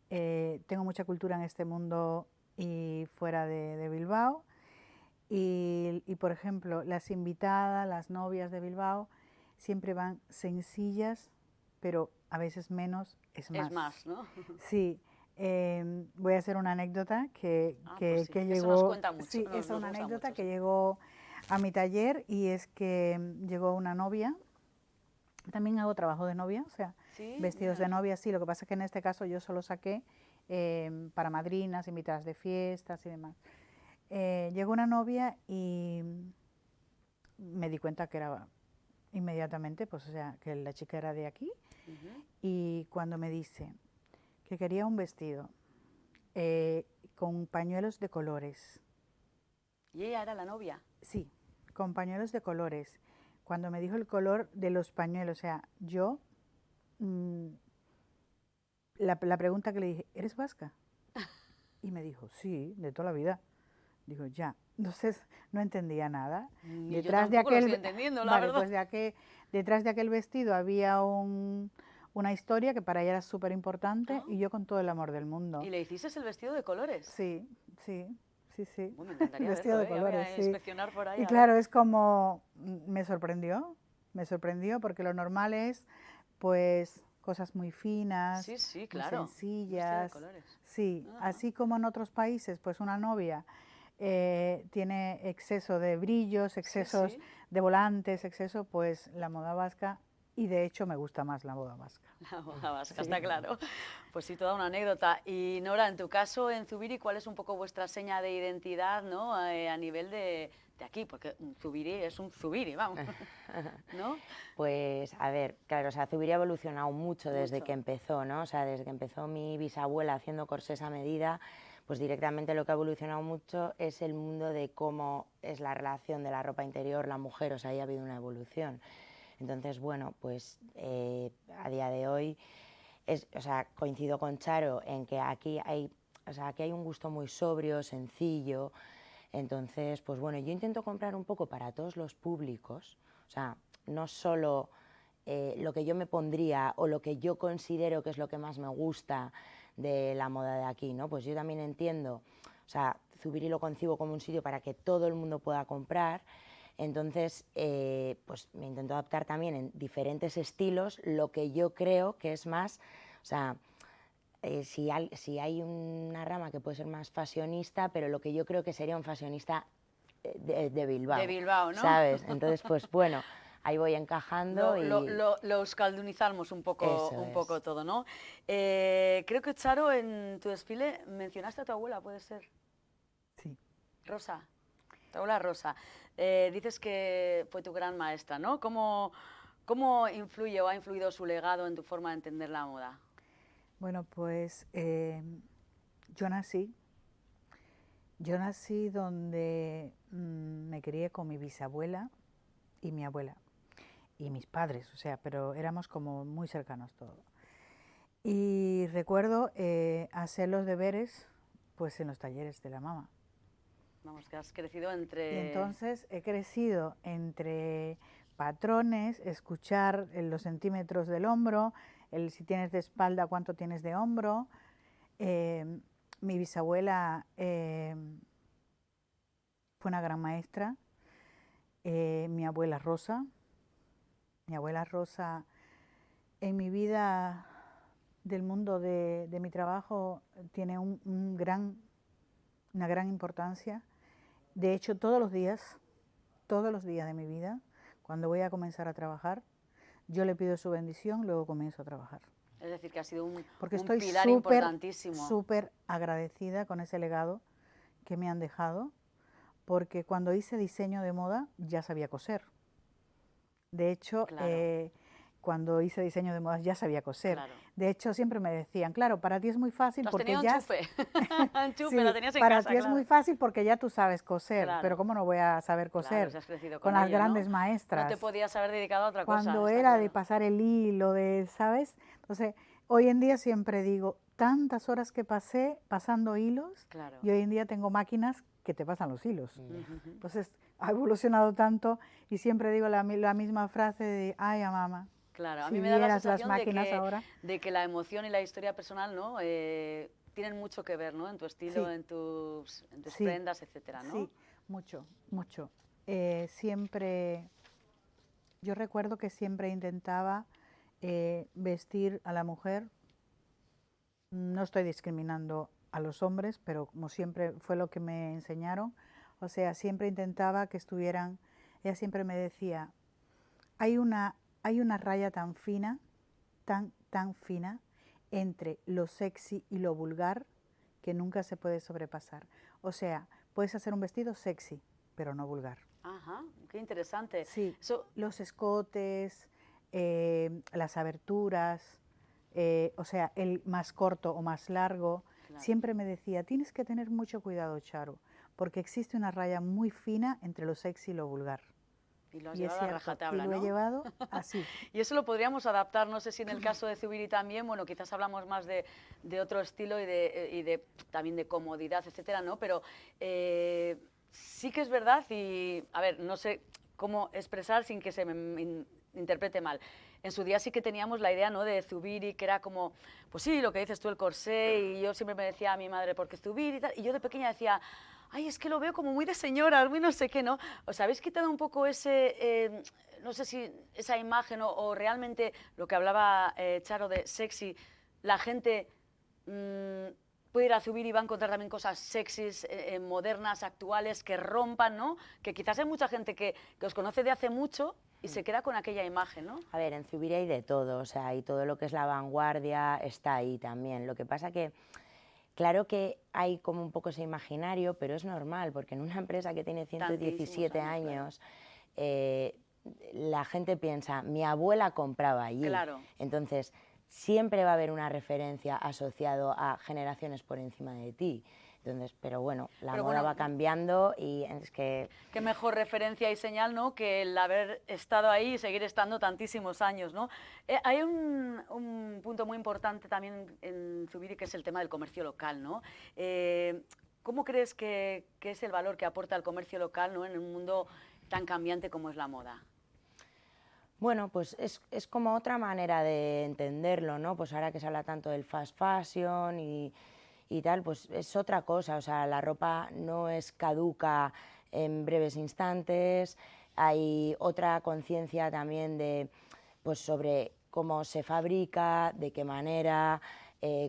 Tengo mucha cultura en este mundo y fuera de Bilbao. Y, por ejemplo, las invitadas, las novias de Bilbao, siempre van sencillas, pero a veces menos es más. Es más, ¿no? Sí. Voy a hacer una anécdota que pues sí, llegó. eso nos cuenta mucho. Sí, nos es una gusta anécdota mucho, que sí. llegó a mi taller, y es que llegó una novia. También hago trabajo de novia, o sea, Sí, vestidos mira. de novia, sí. Lo que pasa es que en este caso yo solo saqué para madrinas, invitadas de fiestas y demás. Llegó una novia y me di cuenta que era inmediatamente, pues, o sea, que la chica era de aquí. Y cuando me dice que quería un vestido con pañuelos de colores. ¿Y ella era la novia? Sí, con pañuelos de colores. Cuando me dijo el color de los pañuelos, o sea, yo, la pregunta que le dije, ¿eres vasca? Y me dijo, sí, de toda la vida. Digo, ya. Entonces no entendía nada. Yo tampoco lo estoy entendiendo, la verdad. Pues detrás de aquel vestido había una historia que para ella era súper importante, y yo con todo el amor del mundo. ¿Y le hiciste el vestido de colores? Sí, sí. Sí. Me encantaría El vestido verlo, de colores, voy a sí. inspeccionar por ahí. Y claro, es como, me sorprendió porque lo normal es, pues, cosas muy finas, Sí, claro. muy sencillas. Vestido de colores. Sí, así como en otros países, pues una novia tiene exceso de brillos, excesos de volantes, pues la moda vasca, y de hecho me gusta más la moda vasca. La moda vasca, está claro. Pues sí, toda una anécdota. Y Nora, en tu caso, en Zubiri, ¿cuál es un poco vuestra seña de identidad, ¿no? A nivel de aquí, porque Zubiri es un Zubiri, vamos, ¿no? Pues, a ver, claro, o sea, Zubiri ha evolucionado mucho desde que empezó, ¿no? O sea, desde que empezó mi bisabuela haciendo corsés a medida, pues directamente lo que ha evolucionado mucho es el mundo de cómo es la relación de la ropa interior, la mujer, o sea, ahí ha habido una evolución. Entonces, bueno, pues a día de hoy, o sea, coincido con Charo en que aquí hay un gusto muy sobrio, sencillo. Entonces, pues bueno, yo intento comprar un poco para todos los públicos, o sea, no solo lo que yo me pondría o lo que yo considero que es lo que más me gusta de la moda de aquí, ¿no? Pues yo también entiendo, o sea, Zubiri lo concibo como un sitio para que todo el mundo pueda comprar. Entonces, pues me intento adaptar también en diferentes estilos lo que yo creo que es más, o sea, si hay una rama que puede ser más fashionista, pero lo que yo creo que sería un fashionista de Bilbao. De Bilbao, ¿no? ¿Sabes? Entonces, pues bueno, ahí voy encajando lo euskaldunizamos un poco todo, ¿no? Creo que, Charo, en tu desfile mencionaste a tu abuela, ¿puede ser? Sí. Rosa. Tu abuela Rosa. Dices que fue tu gran maestra, ¿no? ¿Cómo influye o ha influido su legado en tu forma de entender la moda? Bueno, pues yo nací donde me crié con mi bisabuela y mi abuela y mis padres, o sea, pero éramos como muy cercanos todos. Y recuerdo hacer los deberes pues en los talleres de la mamá. Vamos, que has crecido entre... Y entonces he crecido entre patrones, escuchar los centímetros del hombro, si tienes de espalda, cuánto tienes de hombro. Mi bisabuela fue una gran maestra. Mi abuela Rosa. Mi abuela Rosa en mi vida del mundo de mi trabajo tiene una gran importancia. De hecho, todos los días de mi vida, cuando voy a comenzar a trabajar, yo le pido su bendición, luego comienzo a trabajar. Es decir, que ha sido un estoy pilar importantísimo. Súper agradecida con ese legado que me han dejado, porque cuando hice diseño de moda ya sabía coser. De hecho, Claro. cuando hice diseño de modas ya sabía coser. Claro. De hecho, siempre me decían, claro, para ti es muy fácil Tú has porque tenido ya... enchufe, enchufe, Sí, lo tenías en para casa, ti es muy claro. fácil porque ya tú sabes coser, pero Claro, ¿cómo no voy a saber claro, coser? si has crecido Con con las ello, grandes ¿no? No te maestras. podías haber dedicado a otra cosa, Cuando está era de claro. pasar el hilo, de, ¿sabes? Entonces, hoy en día siempre digo, tantas horas que pasé pasando hilos, Claro. y hoy en día tengo máquinas que te pasan los hilos. Ujú. Entonces, ha evolucionado tanto y siempre digo la misma frase de, ay, mamá, Claro, a si mí me da la vieras las sensación máquinas ahora. de que la emoción y la historia personal, ¿no? Tienen mucho que ver, ¿no? En tu estilo, Sí, en tus sí, prendas, etcétera, ¿no? sí, mucho, mucho. Siempre, yo recuerdo que siempre intentaba vestir a la mujer. No estoy discriminando a los hombres, pero como siempre fue lo que me enseñaron, o sea, siempre intentaba que estuvieran, ella siempre me decía, hay una raya tan fina, tan fina, entre lo sexy y lo vulgar, que nunca se puede sobrepasar. O sea, puedes hacer un vestido sexy, pero no vulgar. Ajá, qué interesante. Sí, Eso, los escotes, las aberturas, o sea, el más corto o más largo. claro. Siempre me decía, tienes que tener mucho cuidado, Charo, porque existe una raya muy fina entre lo sexy y lo vulgar. Y lo has Y es llevado a cierto, y rajatabla, lo he ¿no? llevado así. Y eso lo podríamos adaptar, no sé si en el caso de Zubiri también, bueno, quizás hablamos más de otro estilo y también de comodidad, etcétera, ¿no? Pero sí que es verdad y, a ver, no sé cómo expresar sin que se me interprete mal. En su día sí que teníamos la idea, ¿no?, de Zubiri, que era como, pues sí, lo que dices tú, el corsé, y yo siempre me decía a mi madre, porque Zubiri y tal, y yo de pequeña decía, ay, es que lo veo como muy de señora, muy no sé qué, ¿no? ¿Os habéis quitado un poco ese, no sé si esa imagen o realmente lo que hablaba Charo de sexy, la gente puede ir a Zubiri y va a encontrar también cosas sexys, modernas, actuales, que rompan, ¿no? Que quizás hay mucha gente que os conoce de hace mucho y se queda con aquella imagen, ¿no? A ver, en Zubiri hay de todo, o sea, y todo lo que es la vanguardia está ahí también. Lo que pasa que, claro que hay como un poco ese imaginario, pero es normal, porque en una empresa que tiene 117 Tantísimos años, años, la gente piensa, mi abuela compraba allí. Claro. Entonces, siempre va a haber una referencia asociado a generaciones por encima de ti. Entonces, pero bueno, la Pero moda bueno, va cambiando y es que... Qué mejor referencia y señal, ¿no?, que el haber estado ahí y seguir estando tantísimos años, ¿no? Hay un punto muy importante también en Zubiri, que es el tema del comercio local, ¿no? ¿Cómo crees que es el valor que aporta el comercio local, ¿no?, en un mundo tan cambiante como es la moda? Bueno, pues es como otra manera de entenderlo, ¿no? Pues ahora que se habla tanto del fast fashion y tal, pues es otra cosa, o sea, la ropa no es caduca en breves instantes, hay otra conciencia también de, pues sobre cómo se fabrica, de qué manera,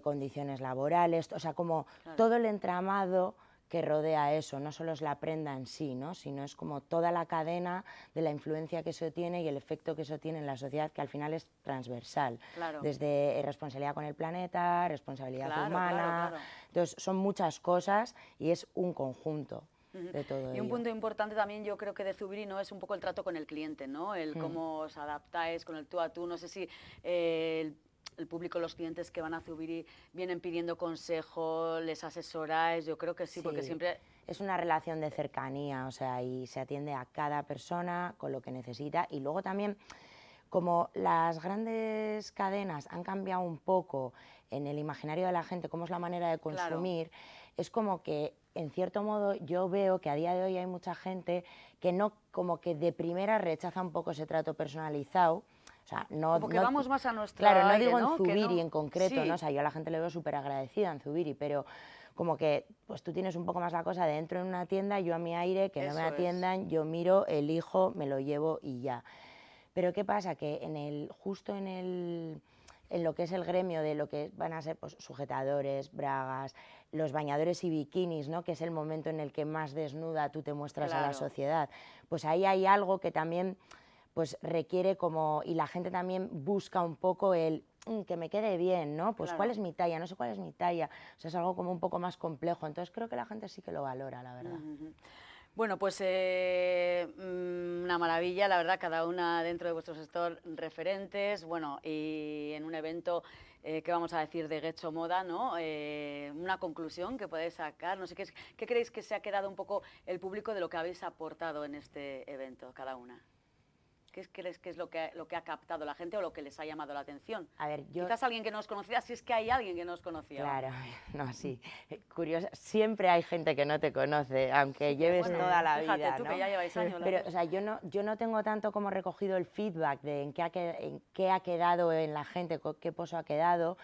condiciones laborales, o sea, como Claro. todo el entramado que rodea eso, no solo es la prenda en sí, ¿no?, sino es como toda la cadena de la influencia que eso tiene y el efecto que eso tiene en la sociedad, que al final es transversal, Claro. desde responsabilidad con el planeta, responsabilidad Claro, humana, claro. entonces son muchas cosas y es un conjunto de todo Y un ello. punto importante también, yo creo que de Zubiri, ¿no?, es un poco el trato con el cliente, ¿no? El cómo os adaptáis con el tú a tú. No sé si el público, los clientes que van a Zubiri vienen pidiendo consejo, les asesoráis. Yo creo que sí, porque siempre... Es una relación de cercanía, o sea, y se atiende a cada persona con lo que necesita. Y luego también, como las grandes cadenas han cambiado un poco en el imaginario de la gente, cómo es la manera de consumir, es como que, en cierto modo, yo veo que a día de hoy hay mucha gente que no, como que de primera rechaza un poco ese trato personalizado. O sea, no, Como que vamos más a nuestro claro, no aire, digo en ¿no? Que Zubiri no... en concreto, Sí. ¿no? O sea, yo a la gente le veo súper agradecida en Zubiri, pero como que pues tú tienes un poco más la cosa de entro en una tienda, yo a mi aire, que no me Eso es. atiendan, yo miro, elijo, me lo llevo y ya. Pero ¿qué pasa? Que justo en lo que es el gremio de lo que van a ser pues, sujetadores, bragas, los bañadores y bikinis, ¿no?, que es el momento en el que más desnuda tú te muestras a la Claro. sociedad, pues ahí hay algo que también pues requiere como, y la gente también busca un poco el que me quede bien, ¿no? Pues Claro. ¿cuál es mi talla? No sé cuál es mi talla. O sea, es algo como un poco más complejo. Entonces creo que la gente sí que lo valora, la verdad. Bueno, pues una maravilla, la verdad, cada una dentro de vuestro sector referentes, bueno, y en un evento que vamos a decir de Getxo Moda, ¿no? Una conclusión que podéis sacar, no sé, ¿qué creéis que se ha quedado un poco el público de lo que habéis aportado en este evento, cada una? ¿Qué crees que es lo que ha captado la gente o lo que les ha llamado la atención? A ver, yo... Quizás alguien que no os conocía, si es que hay alguien que no os conocía. Claro, no, sí. Curioso, siempre hay gente que no te conoce, aunque lleves toda la vida, fíjate tú, ¿no? que ya lleváis años. Pero, o sea, yo no tengo tanto como recogido el feedback de en qué ha quedado en la gente, qué pozo ha quedado,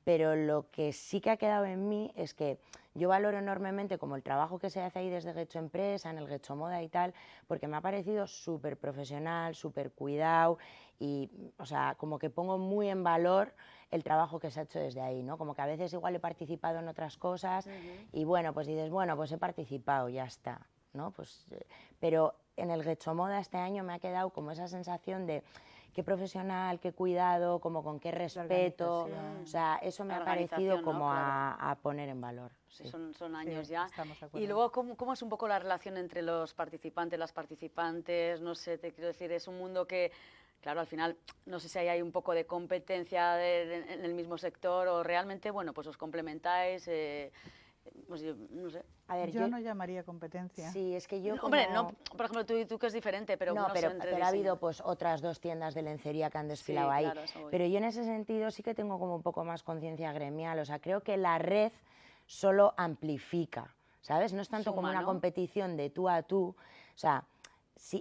pero lo que sí que ha quedado en mí es que yo valoro enormemente como el trabajo que se hace ahí desde Getxo Empresa, en el Getxo Moda y tal, porque me ha parecido súper profesional, súper cuidado y, o sea, como que pongo muy en valor el trabajo que se ha hecho desde ahí, ¿no? Como que a veces igual he participado en otras cosas y bueno, pues dices, bueno, pues he participado, ya está, ¿no? Pues, pero en el Getxo Moda este año me ha quedado como esa sensación de qué profesional, qué cuidado, como con qué respeto, o sea, eso me ha parecido como a poner en valor. Sí. Son años ya. Y y luego, ¿cómo es un poco la relación entre los participantes, las participantes? No sé, te quiero decir, es un mundo que, claro, al final, no sé si hay un poco de competencia en el mismo sector o realmente, bueno, pues os complementáis. Pues yo, no sé. A ver, yo no llamaría competencia. Sí, es que yo Hombre, no, por ejemplo, tú que es diferente, pero no, no pero, sé, pero ha habido pues otras 2 tiendas de lencería que han desfilado ahí. Claro, pero yo en ese sentido sí que tengo como un poco más conciencia gremial, o sea, creo que la red solo amplifica, ¿sabes? No es tanto como una competición de tú a tú, o sea,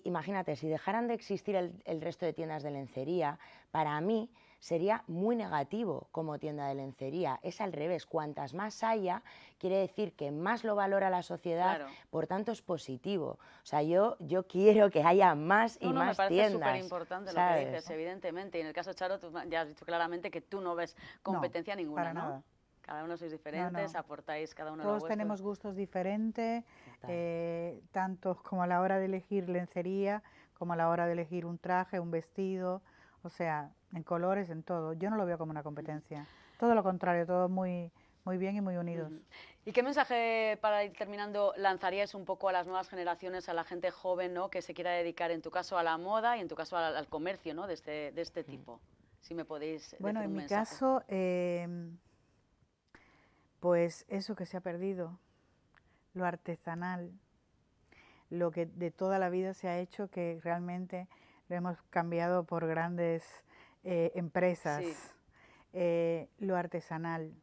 imagínate, si dejaran de existir el resto de tiendas de lencería, para mí sería muy negativo como tienda de lencería. Es al revés, cuantas más haya, quiere decir que más lo valora la sociedad, por tanto es positivo. O sea, yo quiero que haya más y más tiendas. Me parece súper importante lo que dices, evidentemente. Y en el caso de Charo, tú ya has dicho claramente que tú no ves competencia ninguna, para nada. Cada uno sois diferentes, aportáis cada uno Todos tenemos gustos diferentes, tanto como a la hora de elegir lencería, como a la hora de elegir un traje, un vestido, o sea, en colores, en todo. Yo no lo veo como una competencia. Todo lo contrario, todos muy bien y muy unidos. ¿Y qué mensaje, para ir terminando, lanzaríais un poco a las nuevas generaciones, a la gente joven, ¿no?, que se quiera dedicar, en tu caso, a la moda y en tu caso al comercio, ¿no?, de este tipo? Si me podéis bueno, decir en un mi mensaje. caso, pues eso que se ha perdido, lo artesanal, lo que de toda la vida se ha hecho, que realmente lo hemos cambiado por grandes empresas, lo artesanal,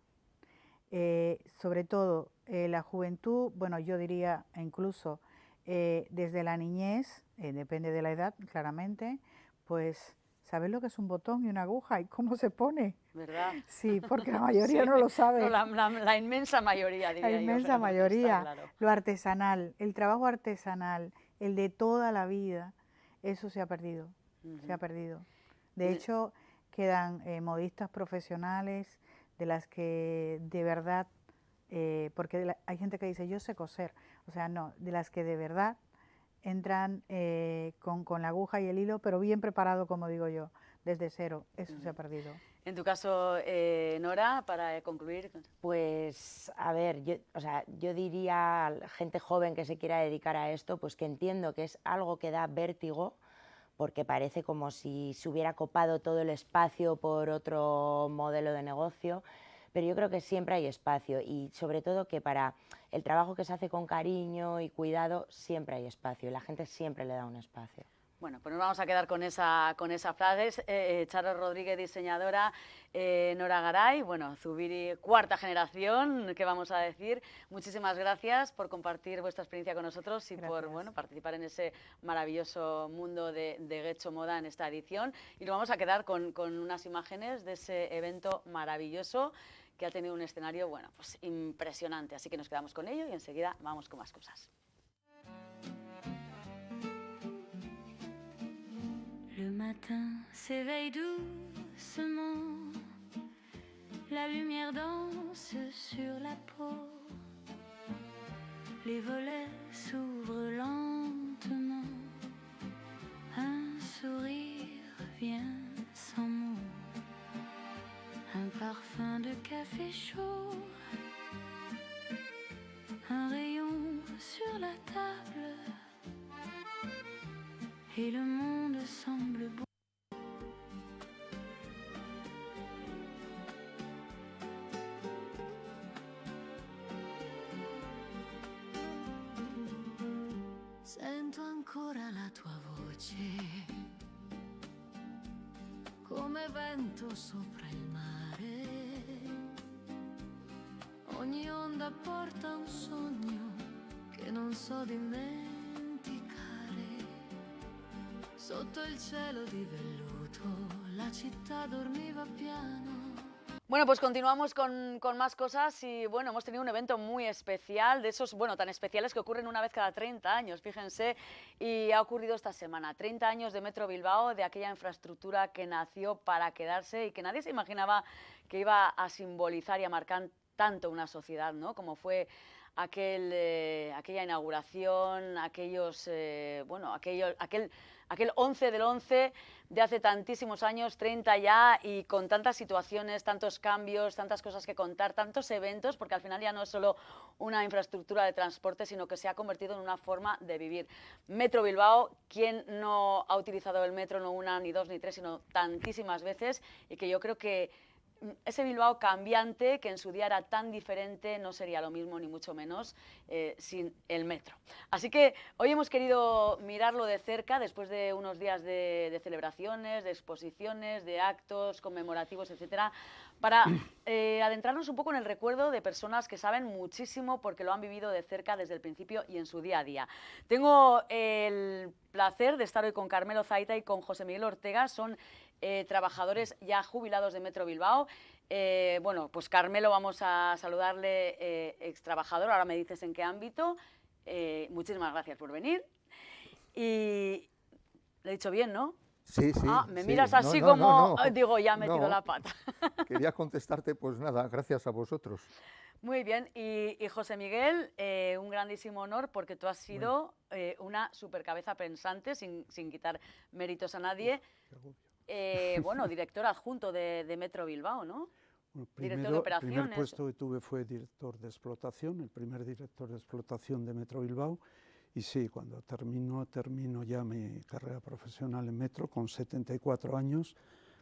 sobre todo la juventud, bueno, yo diría incluso desde la niñez, depende de la edad, claramente, pues saber lo que es un botón y una aguja y cómo se pone. ¿Verdad? Sí, porque la mayoría no lo sabe. No, la inmensa mayoría, diría yo. La inmensa mayoría. Claro. Lo artesanal, el trabajo artesanal, el de toda la vida, eso se ha perdido, se ha perdido. De hecho, quedan modistas profesionales de las que de verdad, porque hay gente que dice, yo sé coser, o sea, no, de las que de verdad entran con la aguja y el hilo, pero bien preparado, como digo yo, desde cero, eso se ha perdido. En tu caso, Nora, para concluir. Pues, a ver, yo diría a la gente joven que se quiera dedicar a esto, pues que entiendo que es algo que da vértigo, porque parece como si se hubiera copado todo el espacio por otro modelo de negocio, pero yo creo que siempre hay espacio y sobre todo que para el trabajo que se hace con cariño y cuidado siempre hay espacio y la gente siempre le da un espacio. Bueno, pues nos vamos a quedar con esa frase. Charo Rodríguez, diseñadora, Nora Garay, bueno, Zubiri, cuarta generación, ¿qué vamos a decir? Muchísimas gracias por compartir vuestra experiencia con nosotros y por participar en ese maravilloso mundo de Getxo Moda en esta edición. Y nos vamos a quedar con unas imágenes de ese evento maravilloso que ha tenido un escenario, bueno, pues impresionante. Así que nos quedamos con ello y enseguida vamos con más cosas. Le matin s'éveille doucement, la lumière danse sur la peau, les volets s'ouvrent lentement, un sourire vient sans mots, un parfum de café chaud, un rayon sur la table. et le monde semble beau. Sento ancora la tua voce, come vento sopra il mare. Ogni onda porta un sogno che non so dimenticare. Sotto il cielo di velluto la città dormiva piano. Bueno, pues continuamos con más cosas y bueno, hemos tenido un evento muy especial, de esos, bueno, tan especiales que ocurren una vez cada 30 años, fíjense, y ha ocurrido esta semana, 30 años de Metro Bilbao, de aquella infraestructura que nació para quedarse y que nadie se imaginaba que iba a simbolizar y a marcar tanto una sociedad, ¿no? Como fue aquella inauguración, aquel 11 del 11 de hace tantísimos años, 30 ya, y con tantas situaciones, tantos cambios, tantas cosas que contar, tantos eventos, porque al final ya no es solo una infraestructura de transporte, sino que se ha convertido en una forma de vivir. Metro Bilbao, ¿quién no ha utilizado el metro no una, ni dos, ni tres, sino tantísimas veces? Y que yo creo que ese Bilbao cambiante, que en su día era tan diferente, no sería lo mismo, ni mucho menos, sin el metro. Así que hoy hemos querido mirarlo de cerca, después de unos días de celebraciones, de exposiciones, de actos conmemorativos, etcétera, para adentrarnos un poco en el recuerdo de personas que saben muchísimo porque lo han vivido de cerca desde el principio y en su día a día. Tengo el placer de estar hoy con Carmelo Zaita y con José Miguel Ortega, son trabajadores ya jubilados de Metro Bilbao. Bueno, pues Carmelo, vamos a saludarle, ex trabajador, ahora me dices en qué ámbito. Muchísimas gracias por venir. Y le he dicho bien, ¿no? Sí, sí. Ah, me sí. miras así como, digo, ya he metido No. la pata. Quería contestarte, pues nada, gracias a vosotros. Muy bien, y José Miguel, un grandísimo honor porque tú has sido una supercabeza pensante, sin quitar méritos a nadie. Bueno, director adjunto de Metro Bilbao, ¿no? Bueno, Director de operaciones. El primer puesto que tuve fue director de explotación, el primer director de explotación de Metro Bilbao. Y sí, cuando termino ya mi carrera profesional en Metro con 74 años,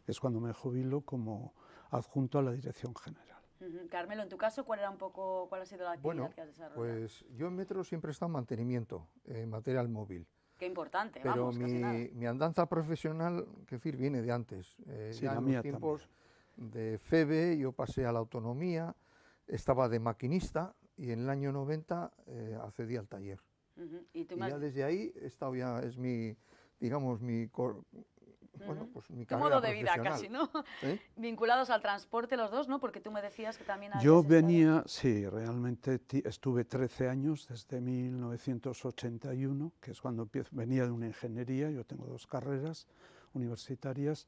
que es cuando me jubilo como adjunto a la dirección general. Carmelo, en tu caso, ¿cuál ha sido la actividad que has desarrollado? Pues yo en Metro siempre he estado en mantenimiento, material móvil. Qué importante, Pero vamos, casi nada. mi andanza profesional, que decir, viene de antes. Sí, ya la en mía los tiempos de FEBE yo pasé a la autonomía, estaba de maquinista y en el año 90 accedí al taller. Y tú ya desde ahí he estado ya, es mi, digamos, bueno, pues mi tu carrera modo de vida profesional. casi, ¿no? ¿Eh? Vinculados al transporte los dos, ¿no? Porque tú me decías que también habías Yo estado... venía, sí, realmente estuve 13 años, desde 1981, que es cuando venía de una ingeniería, yo tengo 2 carreras universitarias,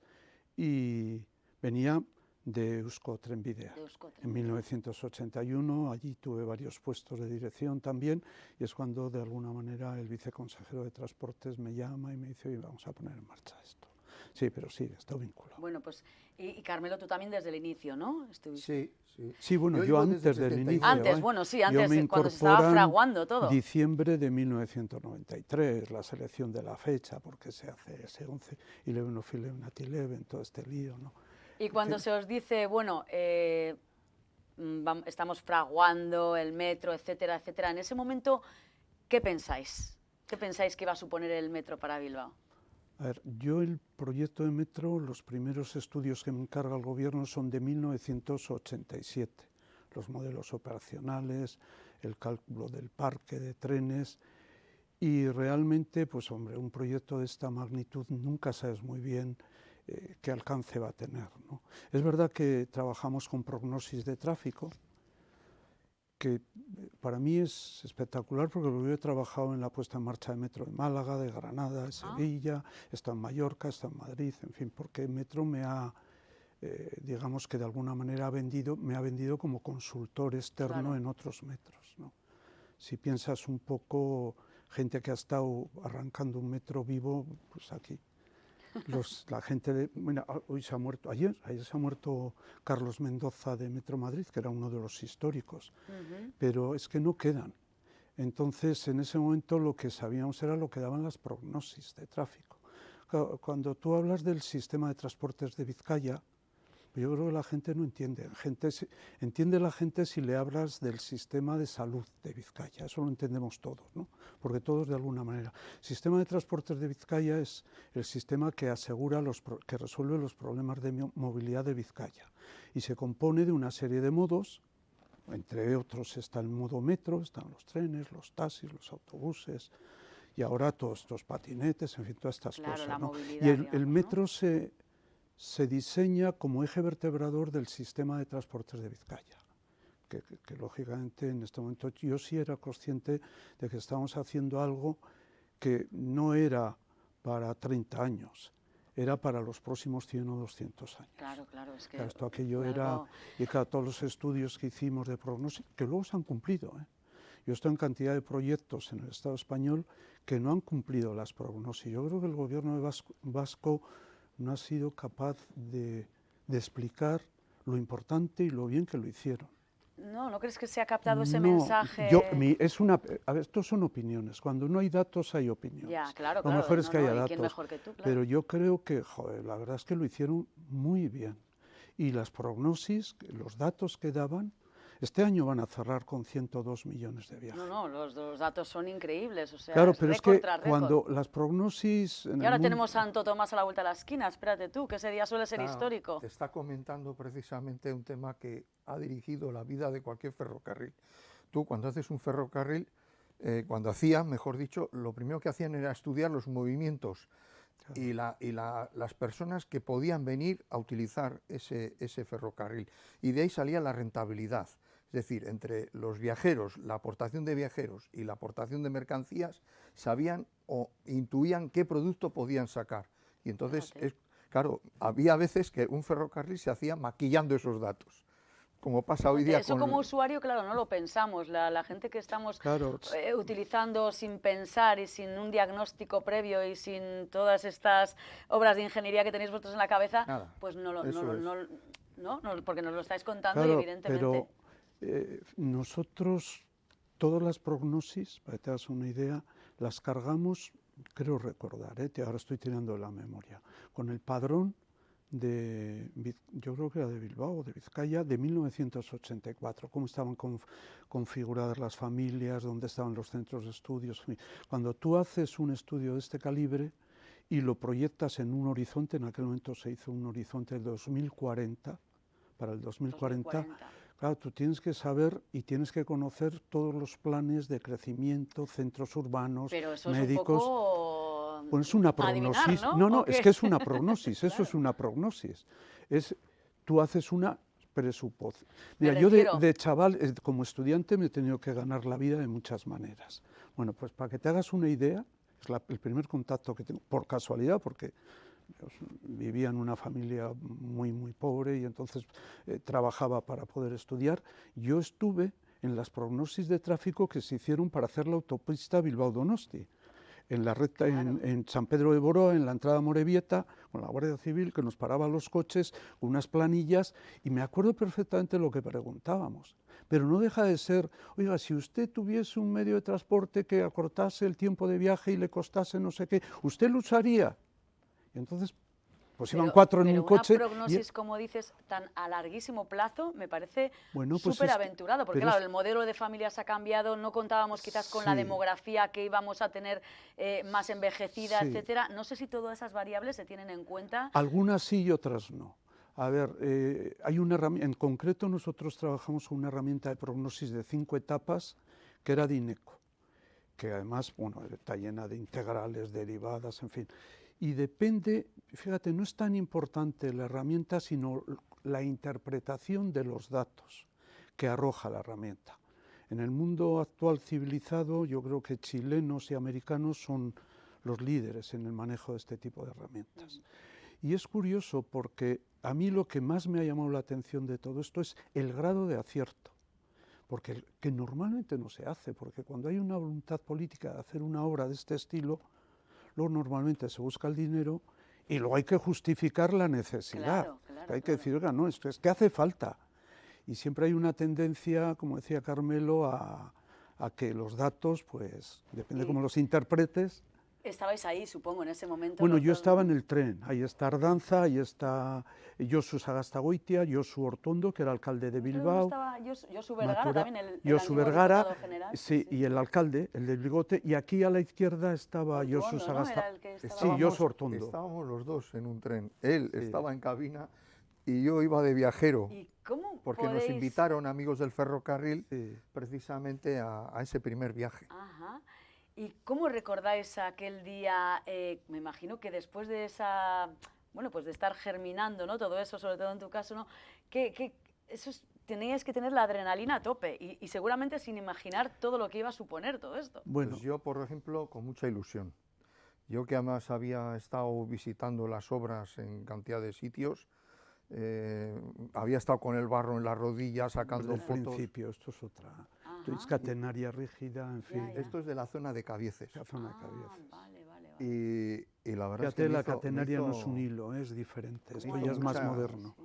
y venía de Eusko Trenbidea. En 1981, allí tuve varios puestos de dirección también, y es cuando de alguna manera el viceconsejero de Transportes me llama y me dice, oye, vamos a poner en marcha esto. Sí, pero sí, está vinculado. Bueno, pues, y Carmelo, tú también desde el inicio, ¿no? Sí, sí. Sí, bueno, yo llevo antes desde del 71. inicio. Antes, bueno, sí, antes, yo me cuando se estaba incorporan fraguando todo. Diciembre de 1993, la selección de la fecha, porque se hace ese 11, 11 of 11 at 11, todo este lío, ¿no? Y cuando se os dice, bueno, estamos fraguando el metro, etcétera, etcétera, en ese momento, ¿qué pensáis? ¿Qué pensáis que iba a suponer el metro para Bilbao? A ver, yo el proyecto de metro, los primeros estudios que me encarga el gobierno son de 1987, los modelos operacionales, el cálculo del parque de trenes, y realmente, pues hombre, un proyecto de esta magnitud nunca sabes muy bien qué alcance va a tener, ¿no? Es verdad que trabajamos con prognosis de tráfico, que para mí es espectacular porque yo he trabajado en la puesta en marcha de Metro de Málaga, de Granada, de Sevilla, he estado en Mallorca, he estado en Madrid, en fin, porque Metro me ha, digamos que de alguna manera me ha vendido como consultor externo en otros metros, ¿no? Si piensas un poco, gente que ha estado arrancando un metro vivo, pues aquí. La gente bueno, hoy se ha muerto, ayer se ha muerto Carlos Mendoza de Metro Madrid, que era uno de los históricos, pero es que no quedan. Entonces, en ese momento lo que sabíamos era lo que daban las prognosis de tráfico. Cuando tú hablas del sistema de transportes de Vizcaya, yo creo que la gente no entiende. Entiende la gente si le hablas del sistema de salud de Vizcaya, eso lo entendemos todos, ¿no? Porque todos de alguna manera. El sistema de transportes de Vizcaya es el sistema que asegura que resuelve los problemas de movilidad de Vizcaya y se compone de una serie de modos. Entre otros está el modo metro, están los trenes, los taxis, los autobuses y ahora todos estos patinetes, en fin, todas estas cosas, la ¿no? movilidad, Y el digamos, ¿no? metro se diseña como eje vertebrador del sistema de transportes de Vizcaya, que lógicamente en este momento yo sí era consciente de que estábamos haciendo algo que no era para 30 años, era para los próximos 100 o 200 años. Claro, claro, es que Claro, esto aquello fue era, algo- y claro, todos los estudios que hicimos de prognosis, que luego se han cumplido, ¿eh? Yo estoy en cantidad de proyectos en el Estado español que no han cumplido las prognosis. Yo creo que el gobierno vasco no ha sido capaz de explicar lo importante y lo bien que lo hicieron. No, ¿no crees que se ha captado ese No, mensaje? a ver, estos son opiniones. Cuando no hay datos hay opiniones. Ya, claro, Lo claro. mejor es no, que haya no, ¿y datos. quién mejor que tú? Claro. Pero yo creo que, joder, la verdad es que lo hicieron muy bien. Y las prognosis, los datos que daban, este año van a cerrar con 102 millones de viajes. No, los datos son increíbles, o sea, Claro, es pero es récord que tras récord. cuando las prognosis... Y ahora tenemos Santo Tomás a la vuelta de la esquina, espérate tú, que ese día suele ser histórico. Te está comentando precisamente un tema que ha dirigido la vida de cualquier ferrocarril. Tú cuando haces un ferrocarril, cuando hacían, mejor dicho, lo primero que hacían era estudiar los movimientos y las personas que podían venir a utilizar ese ferrocarril. Y de ahí salía la rentabilidad. Es decir, entre los viajeros, la aportación de viajeros y la aportación de mercancías, sabían o intuían qué producto podían sacar. Y entonces, claro, había veces que un ferrocarril se hacía maquillando esos datos, como pasa hoy día Eso con... como usuario, claro, no lo pensamos. La gente que estamos Claro. utilizando sin pensar y sin un diagnóstico previo y sin todas estas obras de ingeniería que tenéis vosotros en la cabeza, Nada, pues porque nos lo estáis contando y Claro, evidentemente... pero nosotros, todas las prognosis, para que te hagas una idea, las cargamos, creo recordar, ahora estoy tirando la memoria, con el padrón yo creo que era de Bilbao o de Vizcaya, de 1984, cómo estaban configuradas las familias, dónde estaban los centros de estudios. Cuando tú haces un estudio de este calibre y lo proyectas en un horizonte, en aquel momento se hizo un horizonte del 2040, para el 2040, claro, tú tienes que saber y tienes que conocer todos los planes de crecimiento, centros urbanos, Pero eso médicos. Es un poco... Pues es una adivinar, prognosis. ¿no? No, ¿O es qué? que es una prognosis, eso Claro. es una prognosis. Tú haces una presuposición. Me Mira, yo refiero- de chaval, como estudiante, me he tenido que ganar la vida de muchas maneras. Bueno, pues para que te hagas una idea, es el primer contacto que tengo, por casualidad, porque vivía en una familia muy, muy pobre y entonces trabajaba para poder estudiar. Yo estuve en las prognosis de tráfico que se hicieron para hacer la autopista Bilbao-Donosti. En la recta, Claro. en San Pedro de Boroa, en la entrada a Morevieta, con la Guardia Civil que nos paraba los coches, con unas planillas, y me acuerdo perfectamente lo que preguntábamos. Pero no deja de ser, oiga, si usted tuviese un medio de transporte que acortase el tiempo de viaje y le costase no sé qué, ¿usted lo usaría? Y entonces, pues iban 4 en un coche. Una prognosis, como dices, tan a larguísimo plazo, me parece Bueno, pues súper aventurado, porque pero claro, el modelo de familias ha cambiado, no contábamos quizás con la Sí. demografía que íbamos a tener más envejecida, Sí. etcétera. No sé si todas esas variables se tienen en cuenta. Algunas sí y otras no. A ver, hay una herramienta, en concreto nosotros trabajamos con una herramienta de prognosis de 5 etapas que era de INECO, que además, bueno, está llena de integrales, derivadas, en fin. Y depende, fíjate, no es tan importante la herramienta, sino la interpretación de los datos que arroja la herramienta. En el mundo actual civilizado, yo creo que chilenos y americanos son los líderes en el manejo de este tipo de herramientas. Y es curioso porque a mí lo que más me ha llamado la atención de todo esto es el grado de acierto, porque que normalmente no se hace, porque cuando hay una voluntad política de hacer una obra de este estilo, luego normalmente se busca el dinero y luego hay que justificar la necesidad. Hay que decir, oiga, no, esto es que hace falta. Y siempre hay una tendencia, como decía Carmelo, a a que los datos, pues, depende Y- cómo los interpretes. Estabais ahí, supongo, en ese momento. Bueno, los yo dos, estaba ¿no? en el tren, ahí está Ardanza, ahí está Josu Sagastagoitia, Josu Ortondo, que era alcalde de Creo que Bilbao, estaba Josu Vergara, Matura- también el Josu antiguo Vergara, diputado general. sí, y el alcalde, el del bigote, y aquí a la izquierda estaba Josu Ortuondo, ¿no? Era Sagastagoitia. el que estaba- Sí, Josu Ortondo. Estábamos los dos en un tren. Él Sí. estaba en cabina y yo iba de viajero. ¿Y cómo Porque nos podéis- invitaron amigos del ferrocarril Sí. precisamente a ese primer viaje. Ajá. ¿Y cómo recordáis aquel día? Me imagino que después de esa, bueno, pues de estar germinando, ¿no? Todo eso, sobre todo en tu caso, ¿no? Teníais que tener la adrenalina a tope y seguramente sin imaginar todo lo que iba a suponer todo esto. Bueno, Pues yo, por ejemplo, con mucha ilusión. Yo que además había estado visitando las obras en cantidad de sitios, había estado con el barro en la rodilla sacando al fotos. principio, esto es otra. Ajá. Es catenaria rígida, en fin. Ya. Esto es de la zona de Cabieces. La zona de Ah, Cabieces. vale, vale, vale. Y la verdad es Fíjate, que la me hizo catenaria no es hizo un hilo, es diferente. Esto hizo ya es más mucha- moderno.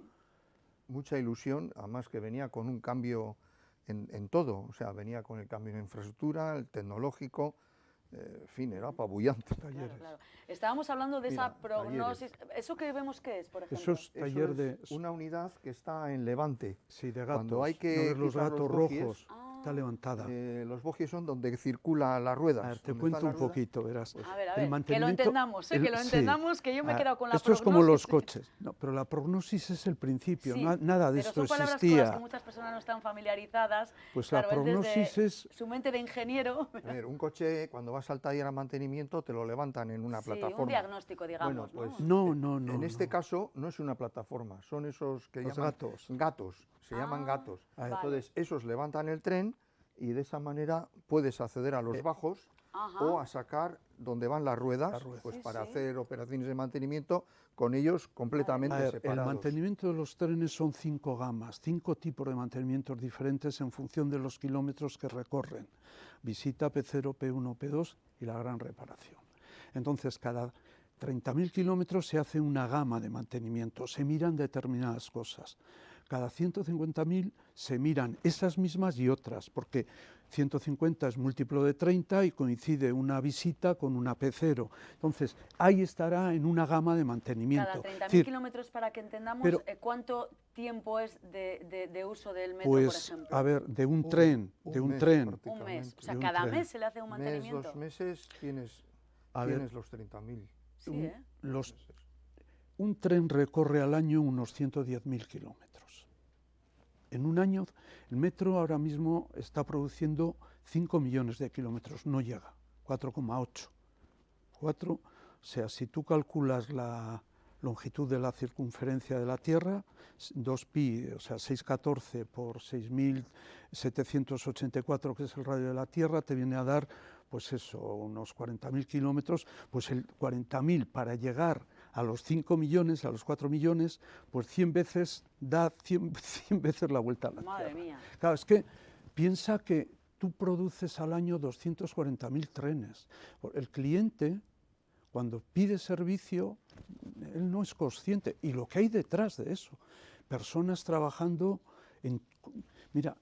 mucha ilusión, además que venía con un cambio en todo. O sea, venía con el cambio en infraestructura, el tecnológico, en fin, era apabullante. Claro, Talleres. claro. Estábamos hablando de esa Mira, prognosis. ¿Eso que vemos qué es, por ejemplo? Eso es Eso taller es de, una unidad que está en Levante. sí, de gatos. cuando hay que ¿No ves los quitar los gatos bogies? rojos? Está levantada. Los bogies son donde circula las ruedas. A ver, te donde cuento están un las ruedas. poquito, verás. A ver, El que lo mantenimiento- entendamos, el- que lo sí. entendamos, que yo me he Ah, quedado con la esto es como los prognosis. coches. No, pero la prognosis es el principio, Sí, nada de pero esto son palabras con existía. las que muchas personas no están familiarizadas. Pues Claro, la él desde prognosis es, su mente de ingeniero. A ver, un coche, cuando vas al taller a mantenimiento, te lo levantan en una Sí, plataforma. un diagnóstico, digamos. Bueno, pues, ¿no? no, en este no. caso no es una plataforma, son esos que Los llaman gatos. gatos, se llaman Ah, gatos. vale. Entonces, esos levantan el tren y de esa manera puedes acceder a los bajos Ajá. o a sacar donde van las ruedas, Las ruedas. pues Sí, para sí. hacer operaciones de mantenimiento con ellos completamente A ver, el separados. mantenimiento de los trenes son 5 gamas, 5 tipos de mantenimientos diferentes en función de los kilómetros que recorren. Visita, P0, P1, P2 y la gran reparación. Entonces, cada 30.000 kilómetros se hace una gama de mantenimiento, se miran determinadas cosas. Cada 150.000 se miran esas mismas y otras, porque 150 es múltiplo de 30 y coincide una visita con una P0. Entonces, ahí estará en una gama de mantenimiento. Cada 30.000 Es decir, kilómetros, para que entendamos, pero- ¿cuánto tiempo es de uso del metro, pues, por ejemplo? a ver, de un tren, de un mes tren. Un mes. O prácticamente. sea, de un cada tren. mes se le hace un Mes, mantenimiento. 2 meses tienes, A ver, tienes los 30.000. Sí, un- ¿eh? los- un tren recorre al año unos 110.000 kilómetros. En un año, el metro ahora mismo está produciendo 5 millones de kilómetros, no llega, 4,8. 4, o sea, si tú calculas la longitud de la circunferencia de la Tierra, 2pi, o sea, 614 por 6.784, que es el radio de la Tierra, te viene a dar, pues eso, unos 40.000 kilómetros, pues el 40.000 para llegar a los 5 millones, a los 4 millones, pues 100 veces da 100 veces la vuelta a la Madre Tierra. mía. Claro, es que piensa que tú produces al año 240.000 trenes. El cliente, cuando pide servicio, él no es consciente. Y lo que hay detrás de eso, personas trabajando en... Mira,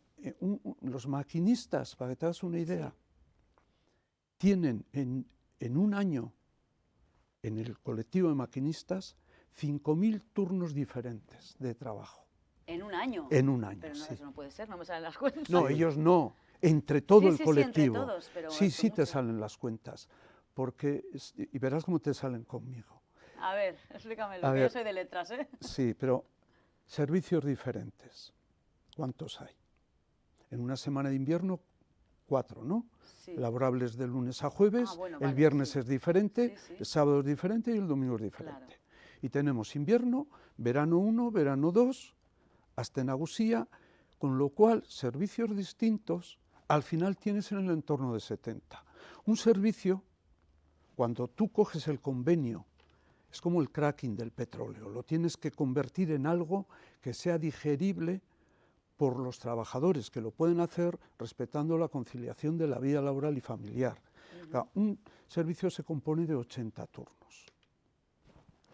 los maquinistas, para que te hagas una idea, tienen en un año, en el colectivo de maquinistas, 5.000 turnos diferentes de trabajo. ¿En un año? En un año, Pero no, sí. eso no puede ser, no me salen las cuentas. No, ellos no, entre todo Sí, el sí, sí, colectivo. entre todos, pero sí, es sí te mucho. salen las cuentas, porque, y verás cómo te salen conmigo. A ver, explícamelo, A que ver. yo soy de letras, ¿eh? Sí, pero servicios diferentes, ¿cuántos hay? En una semana de invierno, 4, ¿no? Sí. Laborables de lunes a jueves, bueno, el vale, viernes sí. es diferente, Sí, sí. el sábado es diferente y el domingo es diferente. Claro. Y tenemos invierno, verano 1, verano 2, hasta en Agusía, con lo cual servicios distintos, al final tienes en el entorno de 70. Un servicio, cuando tú coges el convenio, es como el cracking del petróleo, lo tienes que convertir en algo que sea digerible por los trabajadores, que lo pueden hacer respetando la conciliación de la vida laboral y familiar. Claro, un servicio se compone de 80 turnos.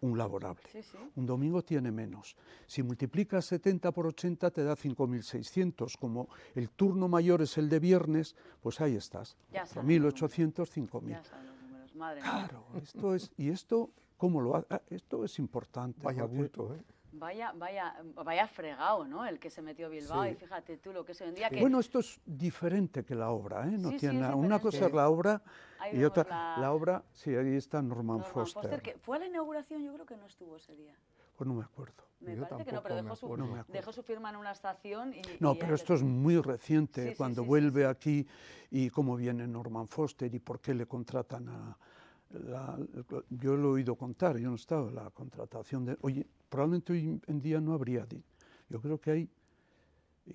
un laborable. Sí, sí. Un domingo tiene menos. Si multiplicas 70 por 80 te da 5.600. Como el turno mayor es el de viernes, pues ahí estás. Ya salen los 4.800, 5.000. Ya saben los números, madre mía. Claro, esto es, y esto, ¿cómo lo hace? Esto es importante. Vaya porque- bulto, ¿eh? Vaya fregado, ¿no? El que se metió Bilbao, Sí. y fíjate tú lo que se vendía. Sí. Que Bueno, esto es diferente que la obra, ¿eh? No Sí, sí, tiene es nada. Una cosa es diferente. la obra Ahí y vemos otra, la obra, sí, ahí está Norman, Norman Foster. que fue a la inauguración, yo creo que no estuvo ese día. Pues no me acuerdo. Me Yo parece que no, tampoco pero me dejó su, acuerdo. No me acuerdo. dejó su firma en una estación y... No, y pero ahí esto le- es muy reciente, Sí, sí, cuando sí, sí, vuelve sí. aquí y cómo viene Norman Foster y por qué le contratan a... yo lo he oído contar, yo no he estado en la contratación de... Oye, probablemente hoy en día no habría... Yo creo que hay...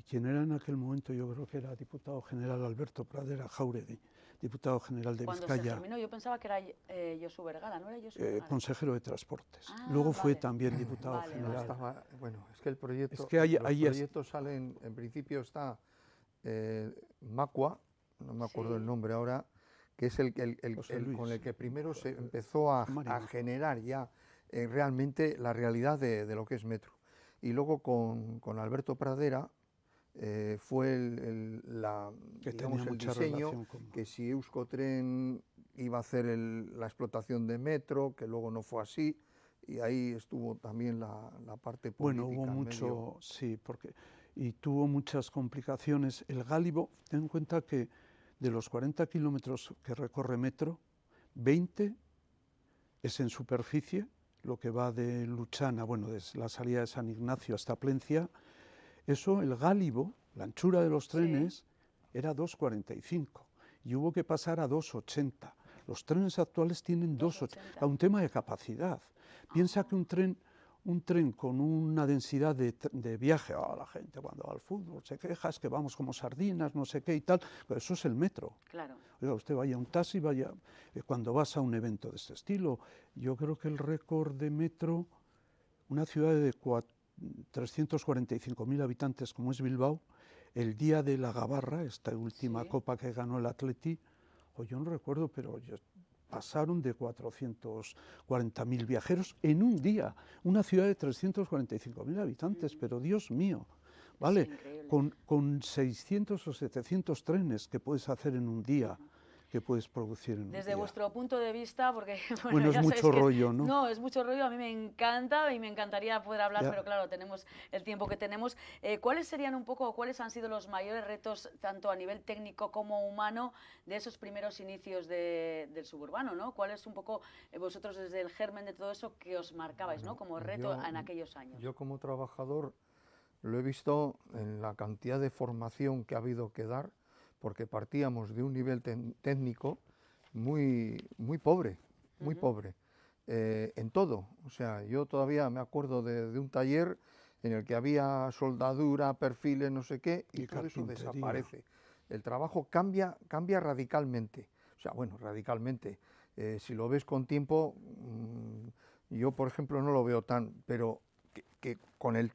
¿Quién era en aquel momento? Yo creo que era diputado general Alberto Pradera Jáuregui, diputado general de Cuando se Vizcaya, terminó, yo pensaba que era Josu Vergara, ¿no era Josu Vergara? consejero de Transportes. Ah, Luego fue vale. también diputado Vale, No vale. general. estaba, bueno, es que el proyecto, Es que ahí- los ahí es- proyectos salen, en principio está Macua, no me acuerdo Sí. el nombre ahora, que es José con Luis. el que primero se empezó a Mario. generar ya realmente la realidad de lo que es metro. Y luego con Alberto Pradera fue Que digamos, tenía el mucha diseño, relación con... que si Euskotren iba a hacer la explotación de metro, que luego no fue así, y ahí estuvo también la parte política. Bueno, hubo en mucho, medio. sí, porque y tuvo muchas complicaciones. El Gálibo, ten en cuenta que de los 40 kilómetros que recorre metro, 20 es en superficie, lo que va de Luchana, bueno, desde la salida de San Ignacio hasta Plencia. Eso, el Gálibo, la anchura de los Sí. trenes, era 2,45 y hubo que pasar a 2,80. Los trenes actuales tienen 2,80. 2,80. A un tema de capacidad. Piensa que un tren con una densidad de viaje, la gente cuando va al fútbol se queja, es que vamos como sardinas, no sé qué y tal, pero eso es el metro. Claro. Oiga, usted vaya a un taxi, vaya, cuando vas a un evento de este estilo. Yo creo que el récord de metro, una ciudad de 345.000 habitantes como es Bilbao, el día de la Gabarra, esta última Sí. copa que ganó el Atleti, o yo no recuerdo, pero pasaron de 440.000 viajeros en un día. Una ciudad de 345.000 habitantes, pero Dios mío, ¿vale? increíble. Con 600 o 700 trenes que puedes hacer en un día, que puedes producir en un Desde día. vuestro punto de vista, porque Bueno, es ya sabéis mucho que- rollo, ¿no? No, es mucho rollo, a mí me encanta y me encantaría poder hablar, Ya. pero claro, tenemos el tiempo que tenemos. ¿Cuáles serían un poco, cuáles han sido los mayores retos, tanto a nivel técnico como humano, de esos primeros inicios del suburbano, ¿no? ¿Cuál es un poco vosotros desde el germen de todo eso que os marcabais, ¿no? Como reto en aquellos años? Yo como trabajador lo he visto en la cantidad de formación que ha habido que dar, porque partíamos de un nivel técnico muy pobre, muy pobre, en todo. O sea, yo todavía me acuerdo de un taller en el que había soldadura, perfiles, no sé qué, y todo eso carpintería. desaparece. El trabajo cambia radicalmente. O sea, bueno, radicalmente. Si lo ves con tiempo, yo por ejemplo no lo veo tan, pero que con el,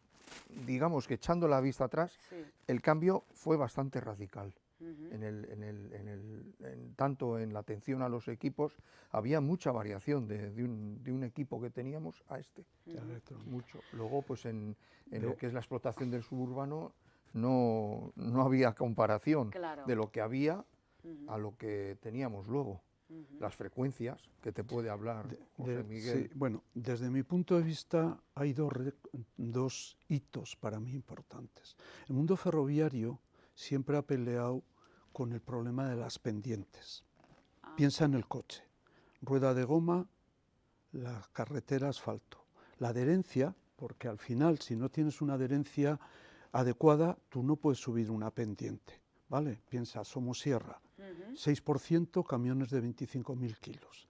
digamos que echando la vista atrás, Sí. el cambio fue bastante radical. Ujú. Tanto en la atención a los equipos, había mucha variación de un equipo que teníamos a este, mucho. Luego, pues en lo que es la explotación del suburbano, no había comparación Claro. de lo que había Ujú. a lo que teníamos luego. Ujú. Las frecuencias que te puede hablar José Miguel. Sí, bueno, desde mi punto de vista hay dos hitos para mí importantes. El mundo ferroviario siempre ha peleado con el problema de las pendientes. Ah. Piensa en el coche, rueda de goma, la carretera, asfalto. La adherencia, porque al final si no tienes una adherencia adecuada, tú no puedes subir una pendiente, ¿vale? Piensa, Somosierra, Ujú. 6% camiones de 25.000 kilos.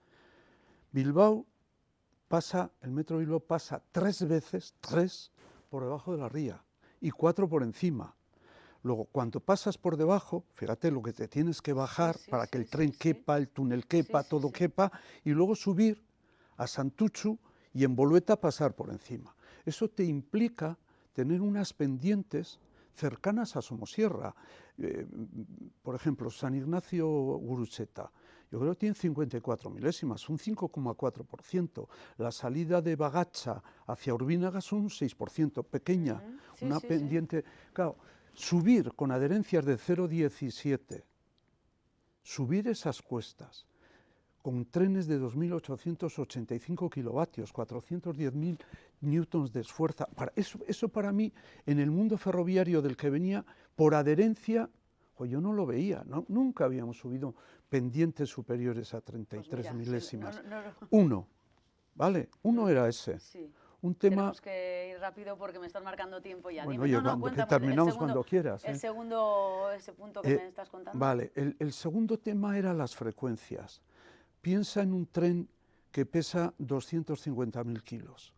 Bilbao pasa, el metro Bilbao pasa 3 veces, 3 por debajo de la ría y 4 por encima. Luego, cuando pasas por debajo, fíjate lo que te tienes que bajar sí, para que el sí, tren sí. quepa, el túnel quepa, Sí, sí, todo sí. quepa, y luego subir a Santuchu y en Bolueta pasar por encima. Eso te implica tener unas pendientes cercanas a Somosierra. Por ejemplo, San Ignacio Gurutzeta. yo creo que tiene 54 milésimas, un 5,4%. La salida de Bagacha hacia Urbínaga son un 6%, pequeña, Sí, una sí, sí. pendiente. Claro, subir con adherencias de 0,17, subir esas cuestas con trenes de 2.885 kilovatios, 410.000 newtons de esfuerzo. Eso para mí, en el mundo ferroviario del que venía, por adherencia, yo no lo veía, nunca habíamos subido pendientes superiores a 33 mira, milésimas. no. Uno, ¿vale? Uno era ese. Sí. Un tema... Tenemos que ir rápido porque me estás marcando tiempo ya. Bueno, Dime. oye, que Cuéntame, terminamos cuando quieras. El segundo, ese punto que me estás contando. Vale, el segundo tema era las frecuencias. Piensa en un tren que pesa 250.000 kilos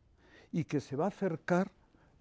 y que se va a acercar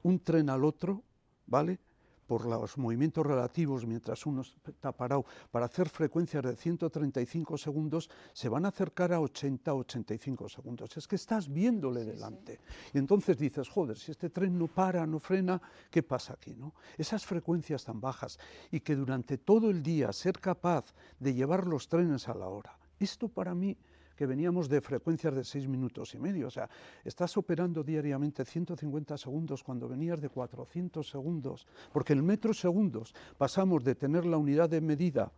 un tren al otro, ¿vale?, por los movimientos relativos mientras uno está parado, para hacer frecuencias de 135 segundos, se van a acercar a 80-85 segundos. Es que estás viéndole delante. Y entonces dices, joder, si este tren no para, no frena, ¿qué pasa aquí, no? Esas frecuencias tan bajas y que durante todo el día ser capaz de llevar los trenes a la hora. Esto para mí, que veníamos de frecuencias de 6 minutos y medio, o sea, estás operando diariamente 150 segundos cuando venías de 400 segundos, porque en metros segundos pasamos de tener la unidad de medida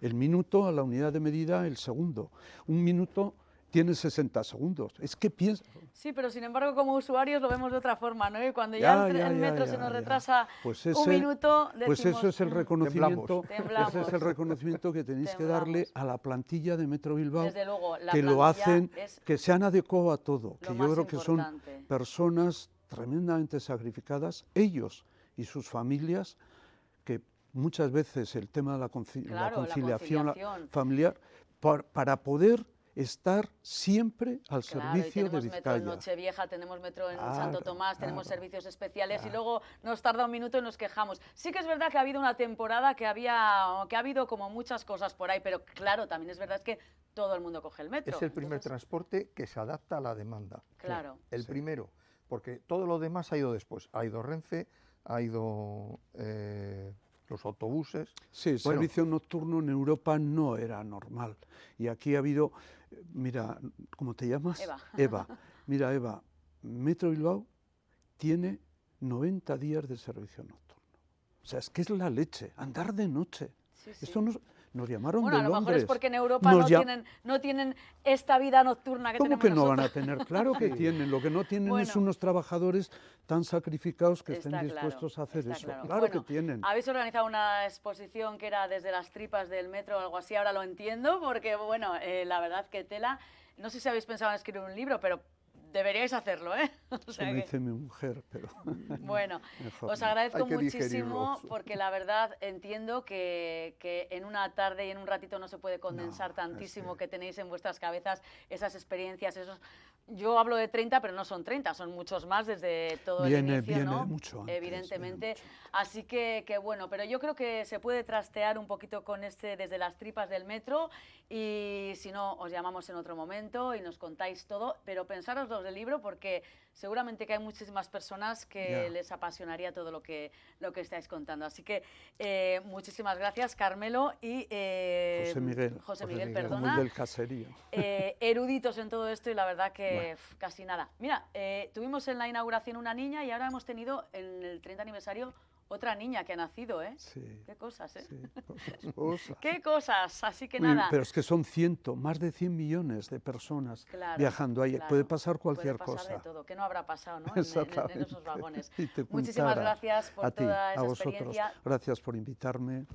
el minuto a la unidad de medida el segundo. Un minuto tiene 60 segundos. Es que piensa... Sí, pero sin embargo como usuarios lo vemos de otra forma, ¿no? Y cuando ya el metro se nos retrasa un minuto, decimos, pues eso es el reconocimiento, temblamos. ese es el reconocimiento que tenéis que darle a la plantilla de Metro Bilbao, Desde luego, la que lo hacen, es que se han adecuado a todo, que yo creo que son importante. personas tremendamente sacrificadas, ellos y sus familias, que muchas veces el tema de la conciliación familiar, para poder estar siempre al servicio de Vizcaya. Metro en Nochevieja, tenemos metro en Santo Tomás, tenemos servicios especiales y luego nos tarda un minuto y nos quejamos. Sí que es verdad que ha habido una temporada que ha habido como muchas cosas por ahí, pero claro, también es verdad que todo el mundo coge el metro. Es el primer transporte que se adapta a la demanda. Claro. El primero, porque todo lo demás ha ido después. Ha ido Renfe, ha ido... los autobuses. Sí, el servicio nocturno en Europa no era normal. Y aquí ha habido, mira, ¿cómo te llamas? Eva. Mira, Eva, Metro Bilbao tiene 90 días de servicio nocturno. O sea, es que es la leche, andar de noche. Sí, sí. Esto nos llamaron de Londres. A lo mejor es porque en Europa no tienen esta vida nocturna que tenemos nosotros. ¿Cómo que no van a tener? Claro que tienen. Lo que no tienen es unos trabajadores tan sacrificados que estén dispuestos a hacer eso. Claro que tienen. Habéis organizado una exposición que era desde las tripas del metro o algo así, ahora lo entiendo, porque bueno, la verdad que tela. No sé si habéis pensado en escribir un libro, pero deberíais hacerlo, ¿eh? Eso me dice mi mujer, pero... Bueno, os agradezco muchísimo porque la verdad entiendo que en una tarde y en un ratito no se puede condensar tantísimo que tenéis en vuestras cabezas esas experiencias, esos... Yo hablo de 30, pero no son 30, son muchos más desde todo el inicio, ¿no? Mucho antes, evidentemente. Así que bueno, pero yo creo que se puede trastear un poquito con desde las tripas del metro y si no, os llamamos en otro momento y nos contáis todo, pero pensaros los del libro porque seguramente que hay muchísimas personas que les apasionaría todo lo que estáis contando. Así que muchísimas gracias, Carmelo y José Miguel, perdona. Como el del caserío. Eruditos en todo esto y la verdad que casi nada. Mira, tuvimos en la inauguración una niña y ahora hemos tenido en el 30 aniversario otra niña que ha nacido, ¿eh? Sí. Qué cosas, ¿eh? Sí, cosas. Qué cosas, así que Uy, nada. Pero es que son más de 100 millones de personas viajando ahí. Puede pasar cualquier cosa. Puede pasar de todo. ¿Qué no habrá pasado, no? En esos vagones. Muchísimas Muchísimas gracias por toda esa experiencia. Gracias por invitarme.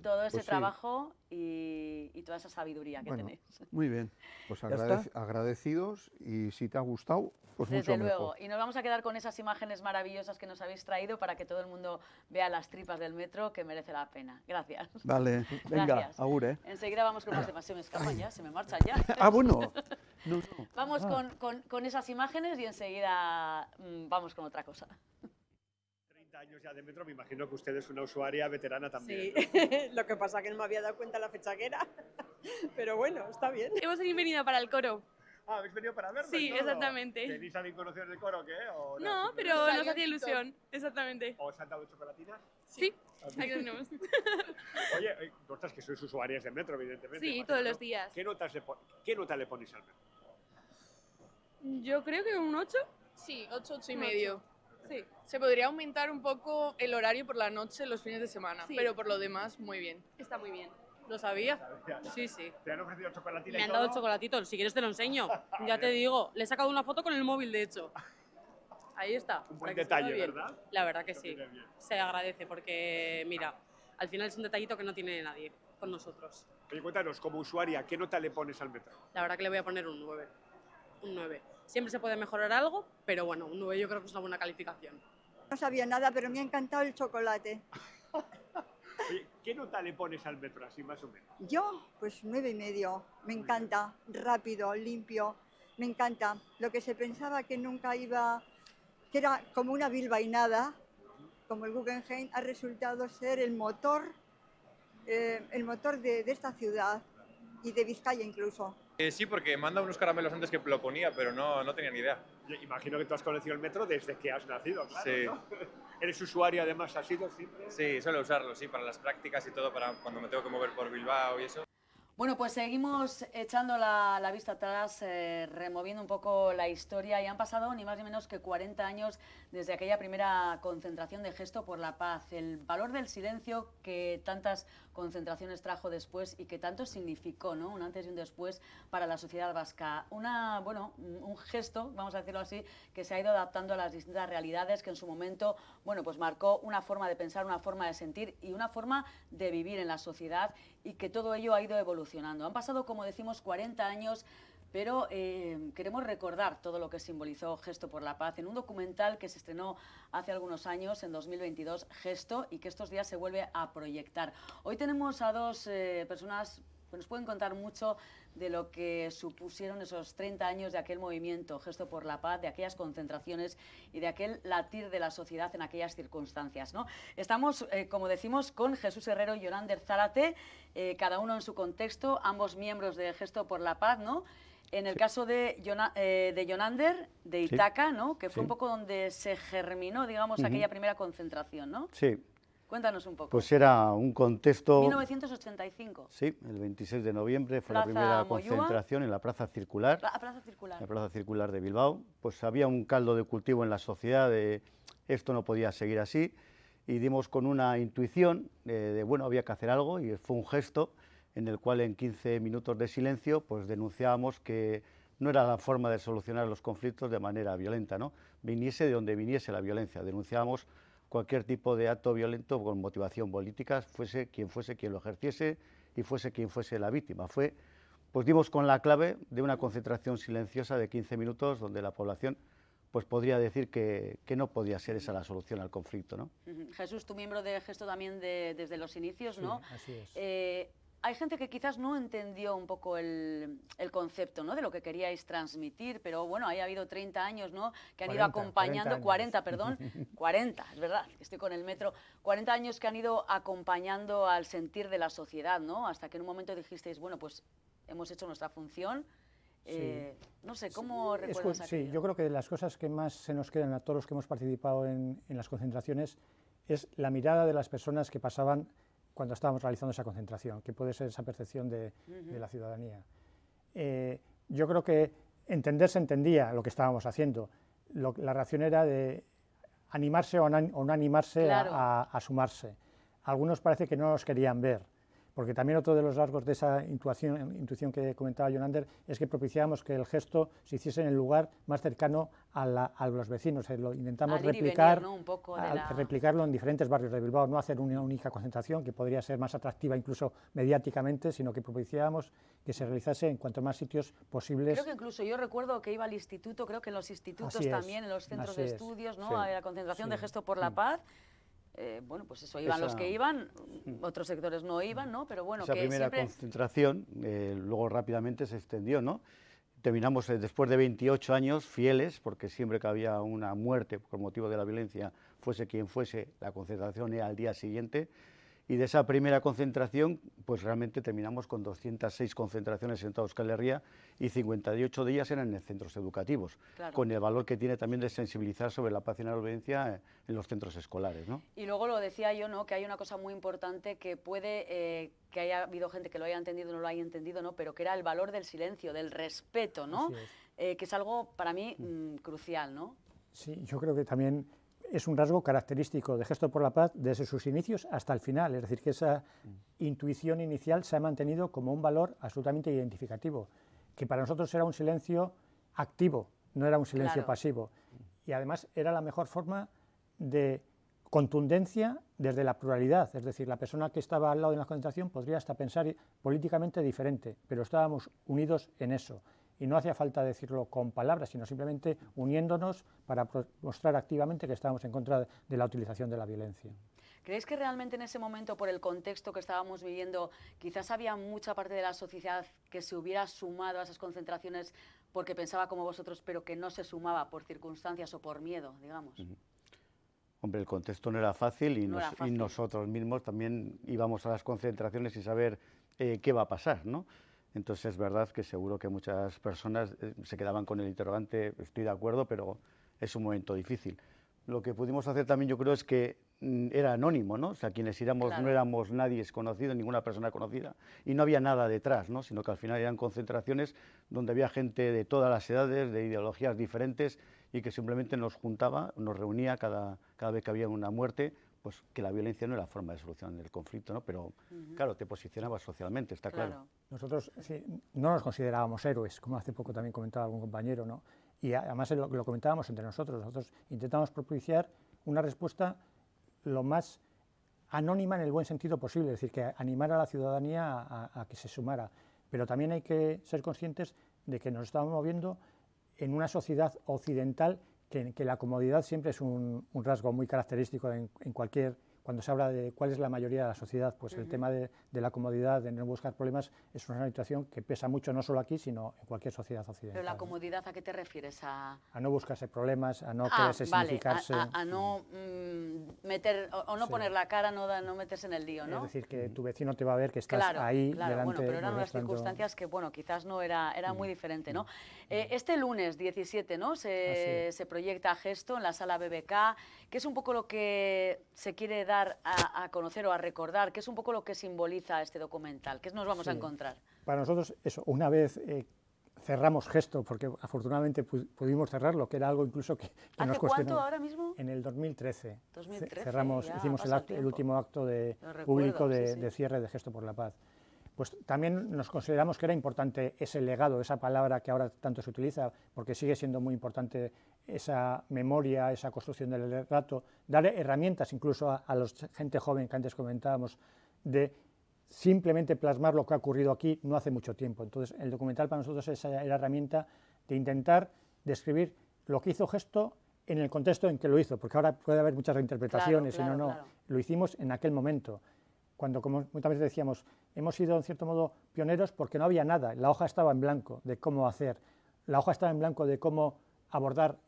Todo ese trabajo y toda esa sabiduría que tenéis. Muy bien. Pues agradecidos y si te ha gustado, pues desde mucho luego. mejor. Y nos vamos a quedar con esas imágenes maravillosas que nos habéis traído para que todo el mundo vea las tripas del metro, que merece la pena. Gracias. Vale, venga, agur, ¿eh? Enseguida vamos con más temas. Se me escapan ya, se me marchan ya. Bueno. No. Vamos con esas imágenes y enseguida vamos con otra cosa. 30 años ya de metro, me imagino que usted es una usuaria veterana también. Sí, ¿no? Lo que pasa es que no me había dado cuenta la fecha que era, pero bueno, está bien. Hemos venido para el coro. Ah, ¿habéis venido para verlo? Sí, exactamente. ¿Tenéis a alguien conocido en el coro o qué? ¿O No, pero nos hacía ilusión, exactamente. ¿Os han dado chocolatinas? Sí, aquí tenemos. Oye, vosotras que sois usuarias del metro, evidentemente. Sí, imagino, todos ¿no? los días. ¿Qué nota le ponéis al metro? Yo creo que un 8. Sí, 8 y medio. Sí. Se podría aumentar un poco el horario por la noche los fines de semana, Sí. pero por lo demás, muy bien. Está muy bien. ¿Lo sabía? Sí, sí. ¿Te han ofrecido chocolatina Me y han todo? dado el chocolatito, si quieres te lo enseño. Ya te digo, le he sacado una foto con el móvil, de hecho. Ahí está. Un para buen que se vea detalle, bien. ¿verdad? La verdad que Eso sí. viene bien. Se agradece porque, mira, al final es un detallito que no tiene nadie con nosotros. Oye, cuéntanos, como usuaria, ¿qué nota le pones al metro? La verdad que le voy a poner un 9. Un 9. Siempre se puede mejorar algo, pero bueno, un 9 yo creo que es una buena calificación. No sabía nada, pero me ha encantado el chocolate. Oye, ¿qué nota le pones al metro, así más o menos? Yo, pues 9 y medio. Me encanta, rápido, limpio. Me encanta. Lo que se pensaba que nunca iba, que era como una bilbainada, como el Guggenheim, ha resultado ser el motor de esta ciudad y de Vizcaya incluso. Sí, porque manda unos caramelos antes que lo ponía, pero no tenía ni idea. Imagino que tú has conocido el metro desde que has nacido, claro, Sí. ¿no? ¿Eres usuario además, has sido siempre? Sí, suelo usarlo, sí, para las prácticas y todo, para cuando me tengo que mover por Bilbao y eso. Bueno, pues seguimos echando la vista atrás, removiendo un poco la historia, y han pasado ni más ni menos que 40 años desde aquella primera concentración de Gesto por la Paz. El valor del silencio que tantas concentraciones trajo después y que tanto significó, ¿no? Un antes y un después para la sociedad vasca. Un gesto, vamos a decirlo así, que se ha ido adaptando a las distintas realidades, que en su momento, bueno, pues marcó una forma de pensar, una forma de sentir y una forma de vivir en la sociedad, y que todo ello ha ido evolucionando. Han pasado, como decimos, 40 años, pero queremos recordar todo lo que simbolizó Gesto por la Paz en un documental que se estrenó hace algunos años, en 2022, Gesto, y que estos días se vuelve a proyectar. Hoy tenemos a dos personas que nos pueden contar mucho de lo que supusieron esos 30 años de aquel movimiento Gesto por la Paz, de aquellas concentraciones y de aquel latir de la sociedad en aquellas circunstancias, ¿no? Estamos, como decimos, con Jesús Herrero y Yonander Zárate, cada uno en su contexto, ambos miembros de Gesto por la Paz, ¿no? En el caso de Yonander, de Ítaca, ¿no? Que fue un poco donde se germinó, digamos, aquella primera concentración, ¿no? Sí. Cuéntanos un poco. Pues era un contexto... 1985. Sí, el 26 de noviembre fue Plaza la primera Moyúa. concentración en la Plaza Circular. Plaza Circular. La Plaza Circular de Bilbao. Pues había un caldo de cultivo en la sociedad de esto no podía seguir así, y dimos con una intuición bueno, había que hacer algo, y fue un gesto en el cual en 15 minutos de silencio pues denunciábamos que no era la forma de solucionar los conflictos de manera violenta, ¿no? Viniese de donde viniese la violencia. Denunciábamos cualquier tipo de acto violento con motivación política, fuese quien lo ejerciese y fuese quien fuese la víctima. Pues dimos con la clave de una concentración silenciosa de 15 minutos donde la población pues podría decir que no podía ser esa la solución al conflicto, ¿no? Jesús, tú miembro de Gesto también desde los inicios, ¿no? Sí, así es. Hay gente que quizás no entendió un poco el concepto, ¿no?, de lo que queríais transmitir, pero bueno, ahí ha habido 30 años, ¿no?, que han ido acompañando, 40, perdón, 40, es verdad, estoy con el metro, 40 años que han ido acompañando al sentir de la sociedad, ¿no?, hasta que en un momento dijisteis, bueno, pues hemos hecho nuestra función. No sé, ¿cómo recuerdas aquello? Sí, yo creo que de las cosas que más se nos quedan a todos los que hemos participado en las concentraciones es la mirada de las personas que pasaban cuando estábamos realizando esa concentración, que puede ser esa percepción de la ciudadanía. Yo creo que se entendía lo que estábamos haciendo. La reacción era de animarse o no animarse, claro, a sumarse. Algunos parece que no nos querían ver, porque también otro de los rasgos de esa intuición que comentaba Yonander es que propiciábamos que el gesto se hiciese en el lugar más cercano a los vecinos. Lo intentamos replicar, ¿no?, un poco replicarlo en diferentes barrios de Bilbao, no hacer una única concentración que podría ser más atractiva incluso mediáticamente, sino que propiciábamos que se realizase en cuanto más sitios posibles. Creo que incluso yo recuerdo que iba al instituto, creo que en los institutos también, en los centros de estudios, ¿no?, a la concentración de Gesto por la Paz. Bueno, pues eso, iban los que iban, otros sectores no iban, ¿no? Pero bueno, esa que primera siempre... concentración luego rápidamente se extendió, ¿no? Terminamos después de 28 años fieles, porque siempre que había una muerte por motivo de la violencia, fuese quien fuese, la concentración era al día siguiente, Y de esa primera concentración, pues realmente terminamos con 206 concentraciones en toda Euskal Herria y 58 de ellas eran en centros educativos, Claro. con el valor que tiene también de sensibilizar sobre la paz y la violencia en los centros escolares, ¿no? Y luego lo decía yo, ¿no? Que hay una cosa muy importante que puede que haya habido gente que lo haya entendido o no lo haya entendido, ¿no? Pero que era el valor del silencio, del respeto, ¿no? Así es. Que es algo para mí crucial, ¿no? Sí, yo creo que también es un rasgo característico de Gesto por la Paz desde sus inicios hasta el final, es decir, que esa intuición inicial se ha mantenido como un valor absolutamente identificativo, que para nosotros era un silencio activo, no era un silencio Claro. pasivo, y además era la mejor forma de contundencia desde la pluralidad, es decir, la persona que estaba al lado de la concentración podría hasta pensar políticamente diferente, pero estábamos unidos en eso. Y no hacía falta decirlo con palabras, sino simplemente uniéndonos para mostrar activamente que estábamos en contra de la utilización de la violencia. ¿Creéis que realmente en ese momento, por el contexto que estábamos viviendo, quizás había mucha parte de la sociedad que se hubiera sumado a esas concentraciones porque pensaba como vosotros, pero que no se sumaba por circunstancias o por miedo, digamos? Hombre, el contexto no era fácil y, No era fácil. y nosotros mismos también íbamos a las concentraciones sin saber qué va a pasar, ¿no? Entonces es verdad que seguro que muchas personas se quedaban con el interrogante, estoy de acuerdo, pero es un momento difícil. Lo que pudimos hacer también, yo creo, es que era anónimo, ¿no? O sea, quienes íbamos Claro. no éramos nadie conocido, ninguna persona conocida, y no había nada detrás, ¿no? Sino que al final eran concentraciones donde había gente de todas las edades, de ideologías diferentes, y que simplemente nos juntaba, nos reunía cada vez que había una muerte, pues que la violencia no era la forma de solucionar el conflicto, ¿no? Pero, claro, te posicionabas socialmente, está claro. Nosotros sí, no nos considerábamos héroes, como hace poco también comentaba algún compañero, ¿no? Y además lo comentábamos entre nosotros. Nosotros intentamos propiciar una respuesta lo más anónima en el buen sentido posible, es decir, que animara a la ciudadanía a que se sumara. Pero también hay que ser conscientes de que nos estamos moviendo en una sociedad occidental que la comodidad siempre es un rasgo muy característico en cualquier. Cuando se habla de cuál es la mayoría de la sociedad, pues el tema de la comodidad, de no buscar problemas, es una situación que pesa mucho no solo aquí, sino en cualquier sociedad occidental. Pero la comodidad, ¿a qué te refieres? A no buscarse problemas, a no quererse significarse. A no meter o no Sí. poner la cara, no meterse en el lío, ¿no? Es decir, que tu vecino te va a ver que estás Claro, ahí claro, delante. bueno, pero eran por unas tanto, circunstancias que, bueno, quizás no era muy diferente, ¿no? Este lunes 17, ¿no? Se proyecta Gesto en la sala BBK, que es un poco lo que se quiere dar a conocer o a recordar, que es un poco lo que simboliza este documental, que nos vamos a Sí. encontrar. Para nosotros, eso, una vez cerramos Gesto, porque afortunadamente pudimos cerrarlo, que era algo incluso que ¿Hace nos cuánto cuestionó. ahora mismo? En el 2013. 2013, Cerramos, ya hicimos pasa el tiempo. último acto Lo recuerdo, público sí, sí. de cierre de Gesto por la Paz. Pues también nos consideramos que era importante ese legado, esa palabra que ahora tanto se utiliza, porque sigue siendo muy importante esa memoria, esa construcción del relato, dar herramientas incluso a la gente joven que antes comentábamos, de simplemente plasmar lo que ha ocurrido aquí no hace mucho tiempo. Entonces, el documental para nosotros es la herramienta de intentar describir lo que hizo Gesto en el contexto en que lo hizo, porque ahora puede haber muchas reinterpretaciones, Claro, y no, claro. lo hicimos en aquel momento, cuando, como muchas veces decíamos, hemos sido en cierto modo pioneros porque no había nada, la hoja estaba en blanco de cómo hacer, la hoja estaba en blanco de cómo abordar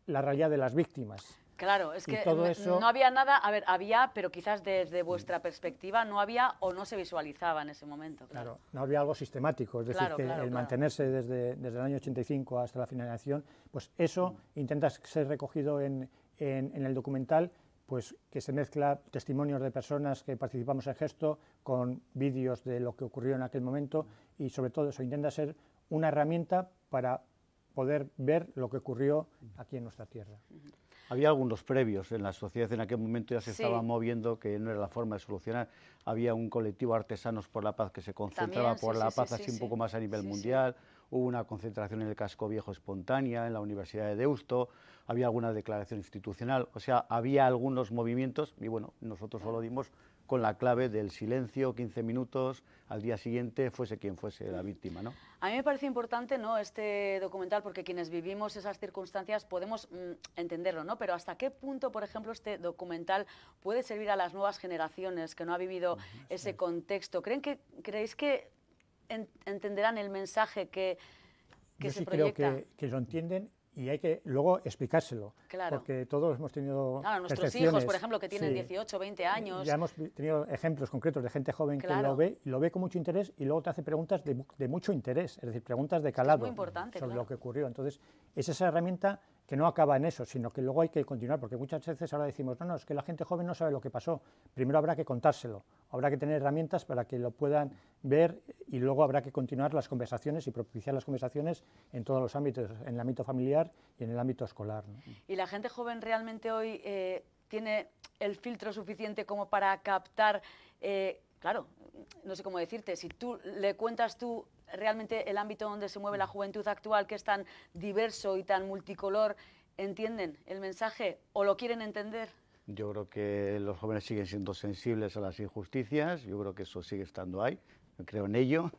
la realidad de las víctimas. Claro, es Y que todo eso- no había nada, a ver, había, pero quizás desde vuestra perspectiva no había o no se visualizaba en ese momento. Claro, no había algo sistemático, es decir, Claro, que claro, el claro. mantenerse desde el año 85 hasta la finalización, pues eso intenta ser recogido en el documental, pues que se mezcla testimonios de personas que participamos en Gesto con vídeos de lo que ocurrió en aquel momento y sobre todo eso intenta ser una herramienta para poder ver lo que ocurrió aquí en nuestra tierra. Había algunos previos en la sociedad, en aquel momento ya se Sí. estaba moviendo, que no era la forma de solucionar. Había un colectivo Artesanos por la Paz que se concentraba También, por sí, la sí, paz sí, así sí, un sí. poco más a nivel Sí, sí. mundial. Hubo una concentración en el Casco Viejo espontánea, en la Universidad de Deusto, había alguna declaración institucional, o sea, había algunos movimientos y bueno, nosotros solo dimos con la clave del silencio, 15 minutos, al día siguiente fuese quien fuese la víctima, ¿no? A mí me parece importante, ¿no?, este documental, porque quienes vivimos esas circunstancias podemos entenderlo, ¿no? Pero ¿hasta qué punto, por ejemplo, este documental puede servir a las nuevas generaciones que no ha vivido ese contexto? ¿Creéis que entenderán el mensaje que Yo se sí creo proyecta? que lo entienden y hay que luego explicárselo, Claro. porque todos hemos tenido Claro, nuestros percepciones. hijos, por ejemplo, que tienen Sí. 18, 20 años. Ya hemos tenido ejemplos concretos de gente joven que Claro. lo ve y lo ve con mucho interés y luego te hace preguntas de mucho interés, es decir, preguntas de calado muy importante, sobre claro. lo que ocurrió. Entonces, es esa herramienta que no acaba en eso, sino que luego hay que continuar, porque muchas veces ahora decimos, no, es que la gente joven no sabe lo que pasó. Primero habrá que contárselo, habrá que tener herramientas para que lo puedan ver y luego habrá que continuar las conversaciones y propiciar las conversaciones en todos los ámbitos, en el ámbito familiar y en el ámbito escolar, ¿no? ¿Y la gente joven realmente hoy tiene el filtro suficiente como para captar, claro, no sé cómo decirte, si tú le cuentas tú realmente el ámbito donde se mueve la juventud actual, que es tan diverso y tan multicolor, ¿entienden el mensaje o lo quieren entender? Yo creo que los jóvenes siguen siendo sensibles a las injusticias, yo creo que eso sigue estando ahí, creo en ello,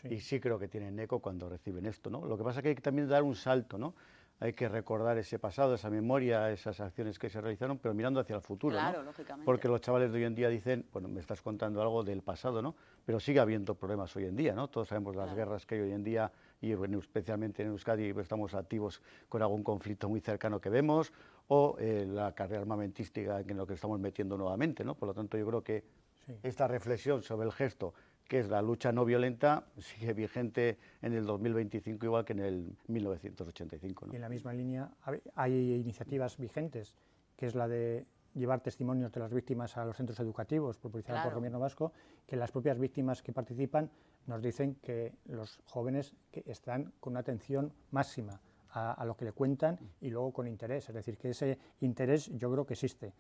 y sí creo que tienen eco cuando reciben esto, ¿no? Lo que pasa es que hay que también dar un salto, ¿no? Hay que recordar ese pasado, esa memoria, esas acciones que se realizaron, pero mirando hacia el futuro, Claro, ¿no? lógicamente. Porque los chavales de hoy en día dicen, bueno, me estás contando algo del pasado, ¿no? Pero sigue habiendo problemas hoy en día, ¿no? Todos sabemos las guerras que hay hoy en día y bueno, especialmente en Euskadi estamos activos con algún conflicto muy cercano que vemos o la carrera armamentística en lo que estamos metiendo nuevamente, ¿no? Por lo tanto, yo creo que esta reflexión sobre el gesto que es la lucha no violenta, sigue vigente en el 2025 igual que en el 1985. ¿no? Y en la misma línea hay iniciativas vigentes, que es la de llevar testimonios de las víctimas a los centros educativos, propiciada por el Gobierno vasco, que las propias víctimas que participan nos dicen que los jóvenes que están con una atención máxima a lo que le cuentan y luego con interés, es decir, que ese interés yo creo que existe.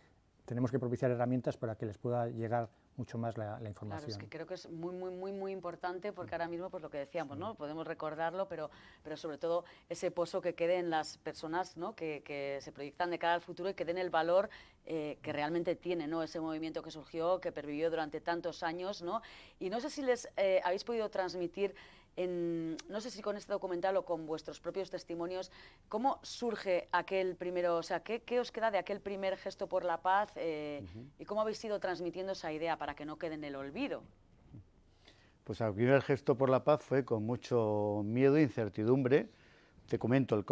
Tenemos que propiciar herramientas para que les pueda llegar mucho más la información. Claro, es que creo que es muy importante porque ahora mismo, pues lo que decíamos, ¿no? Podemos recordarlo, pero sobre todo ese pozo que quede en las personas, ¿no? que se proyectan de cara al futuro y que den el valor que realmente tiene, ¿no? Ese movimiento que surgió, que pervivió durante tantos años, ¿no? Y no sé si les habéis podido transmitir no sé si con este documental o con vuestros propios testimonios, ¿cómo surge aquel primero, o sea, qué os queda de aquel primer gesto por la paz y cómo habéis ido transmitiendo esa idea para que no quede en el olvido? Pues el primer gesto por la paz fue con mucho miedo e incertidumbre. Te comento, el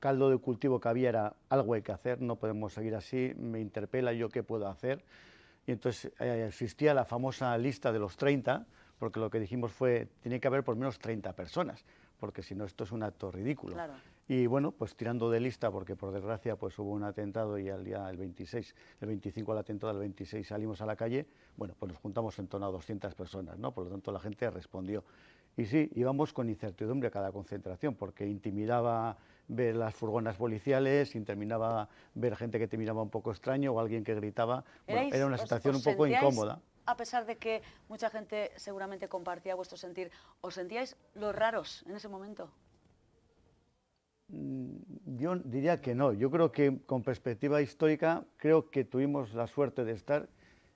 caldo de cultivo que había era algo hay que hacer, no podemos seguir así, me interpela yo qué puedo hacer. Y entonces existía la famosa lista de los 30, porque lo que dijimos fue, tiene que haber por lo menos 30 personas, porque si no esto es un acto ridículo. Claro. Y bueno, pues tirando de lista, porque por desgracia pues hubo un atentado y el 25 al atentado, el 26 salimos a la calle, bueno, pues nos juntamos en torno a 200 personas, ¿no? Por lo tanto la gente respondió. Y sí, íbamos con incertidumbre a cada concentración, porque intimidaba ver las furgonas policiales, intimidaba ver gente que te miraba un poco extraño o alguien que gritaba. Bueno, era una situación un poco incómoda. A pesar de que mucha gente seguramente compartía vuestro sentir, ¿os sentíais los raros en ese momento? Yo diría que no. Yo creo que con perspectiva histórica, creo que tuvimos la suerte de estar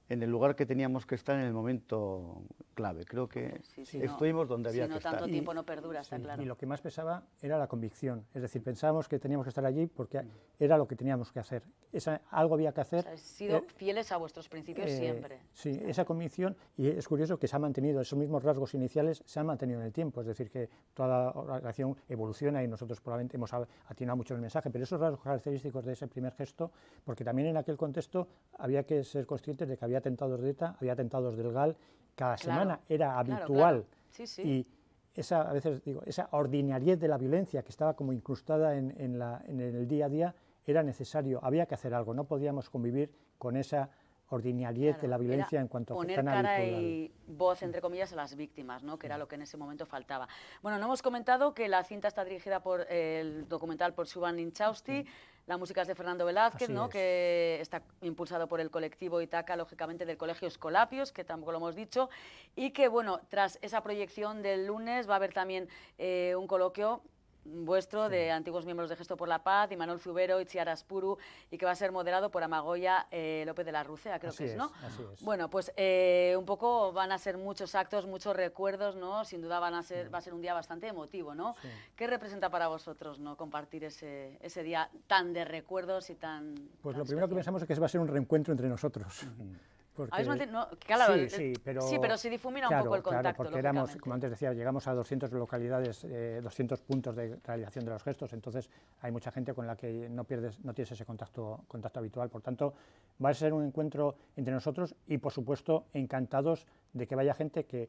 en el lugar que teníamos que estar en el momento clave. Creo que estuvimos donde había que estar. Si no, tanto tiempo no perdura, está claro. Y lo que más pesaba era la convicción. Es decir, pensábamos que teníamos que estar allí porque era lo que teníamos que hacer. Algo había que hacer. O sea, habéis sido fieles a vuestros principios siempre. Sí, esa convicción, y es curioso que se ha mantenido, esos mismos rasgos iniciales se han mantenido en el tiempo. Es decir, que toda la organización evoluciona y nosotros probablemente hemos atinado mucho el mensaje, pero esos rasgos característicos de ese primer gesto, porque también en aquel contexto había que ser conscientes de que había atentados de ETA, había atentados del GAL, cada semana era habitual. Sí, sí. Y esa, a veces digo, esa ordinariedad de la violencia que estaba como incrustada en el día a día era necesario, había que hacer algo, no podíamos convivir con esa ordinariedad de la violencia en cuanto a poner tan cara habitual. y voz, entre comillas, a las víctimas, ¿no? Que era lo que en ese momento faltaba. Bueno, no hemos comentado que la cinta está dirigida por el documental por Xuban Inchausti, la música es de Fernando Velázquez, ¿no? Que está impulsado por el colectivo Itaca, lógicamente del Colegio Escolapios, que tampoco lo hemos dicho, y que, bueno, tras esa proyección del lunes va a haber también un coloquio vuestro de antiguos miembros de Gesto por la Paz, Imanol Zubero, Itziar Aspuru, y que va a ser moderado por Amagoya López de la Rucea, creo que es, ¿no? Así es. Bueno, pues un poco van a ser muchos actos, muchos recuerdos, ¿no? Sin duda va a ser un día bastante emotivo, ¿no? Sí. ¿Qué representa para vosotros, ¿no? Compartir ese día tan de recuerdos y tan... Pues tan lo primero que especial? pensamos es que va a ser un reencuentro entre nosotros. Claro, sí, pero sí difumina un poco el contacto. Claro, porque éramos, como antes decía, llegamos a 200 localidades, 200 puntos de realización de los gestos, entonces hay mucha gente con la que no tienes ese contacto habitual. Por tanto, va a ser un encuentro entre nosotros y, por supuesto, encantados de que vaya gente que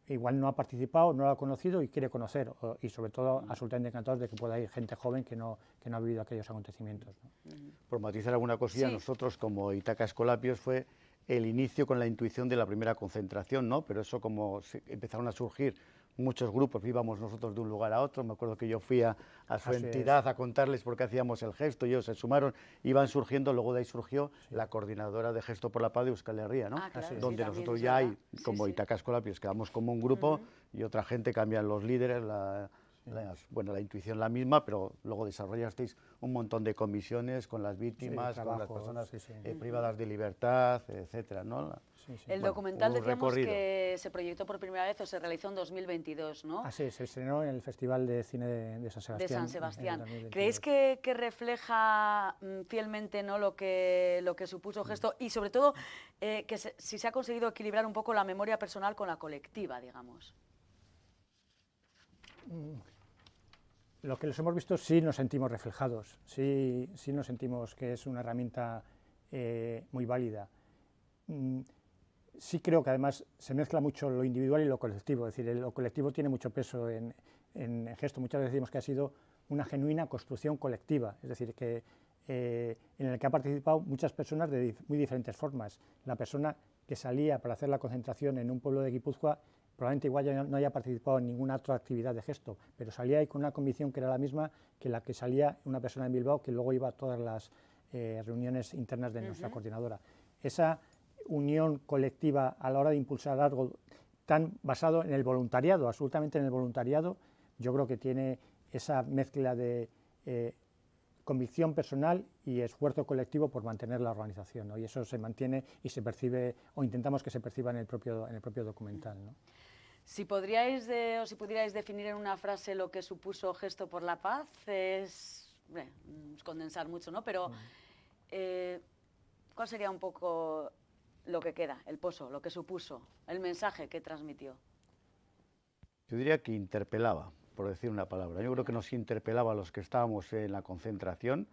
igual no ha participado, no lo ha conocido y quiere conocer, y sobre todo absolutamente encantados de que pueda ir gente joven que no ha vivido aquellos acontecimientos, ¿no? Por matizar alguna cosilla, Sí. nosotros como Ítaca Escolapios fue el inicio con la intuición de la primera concentración, ¿no? Pero eso como empezaron a surgir muchos grupos, íbamos nosotros de un lugar a otro, me acuerdo que yo fui a su Así entidad a contarles por qué hacíamos el gesto, ellos se sumaron, iban surgiendo, luego de ahí surgió la coordinadora de Gesto por la Paz de Euskal Herria, ¿no? Claro, sí, Donde también nosotros es ya hay, verdad. como Sí. Ítaca Escolapios, quedamos como un grupo y otra gente cambian los líderes, la intuición la misma, pero luego desarrollasteis un montón de comisiones con las víctimas, con las trabajos, personas sí. privadas de libertad, etcétera, ¿no? El Bueno, documental un decíamos recorrido. que se proyectó por primera vez o se realizó en 2022, ¿no? Se estrenó en el Festival de Cine de San Sebastián. De San en Sebastián. 2022. ¿Creéis que refleja fielmente, ¿no?, lo que supuso Gesto y sobre todo si se ha conseguido equilibrar un poco la memoria personal con la colectiva, digamos? Los que los hemos visto sí nos sentimos reflejados, sí nos sentimos que es una herramienta muy válida. Sí creo que además se mezcla mucho lo individual y lo colectivo, es decir, lo colectivo tiene mucho peso en Gesto. Muchas veces decimos que ha sido una genuina construcción colectiva, es decir, que en el que ha participado muchas personas de muy diferentes formas. La persona que salía para hacer la concentración en un pueblo de Guipúzcoa probablemente igual ya no haya participado en ninguna otra actividad de Gesto, pero salía ahí con una convicción que era la misma que la que salía una persona en Bilbao que luego iba a todas las reuniones internas de nuestra coordinadora. Esa unión colectiva a la hora de impulsar algo tan basado en el voluntariado, absolutamente en el voluntariado, yo creo que tiene esa mezcla de convicción personal y esfuerzo colectivo por mantener la organización, ¿no? Y eso se mantiene y se percibe, o intentamos que se perciba en el propio documental, ¿no? Si pudierais definir en una frase lo que supuso Gesto por la Paz, es condensar mucho, ¿no? Pero ¿cuál sería un poco lo que queda, el pozo, lo que supuso, el mensaje que transmitió? Yo diría que interpelaba, por decir una palabra. Yo creo que nos interpelaba a los que estábamos en la concentración,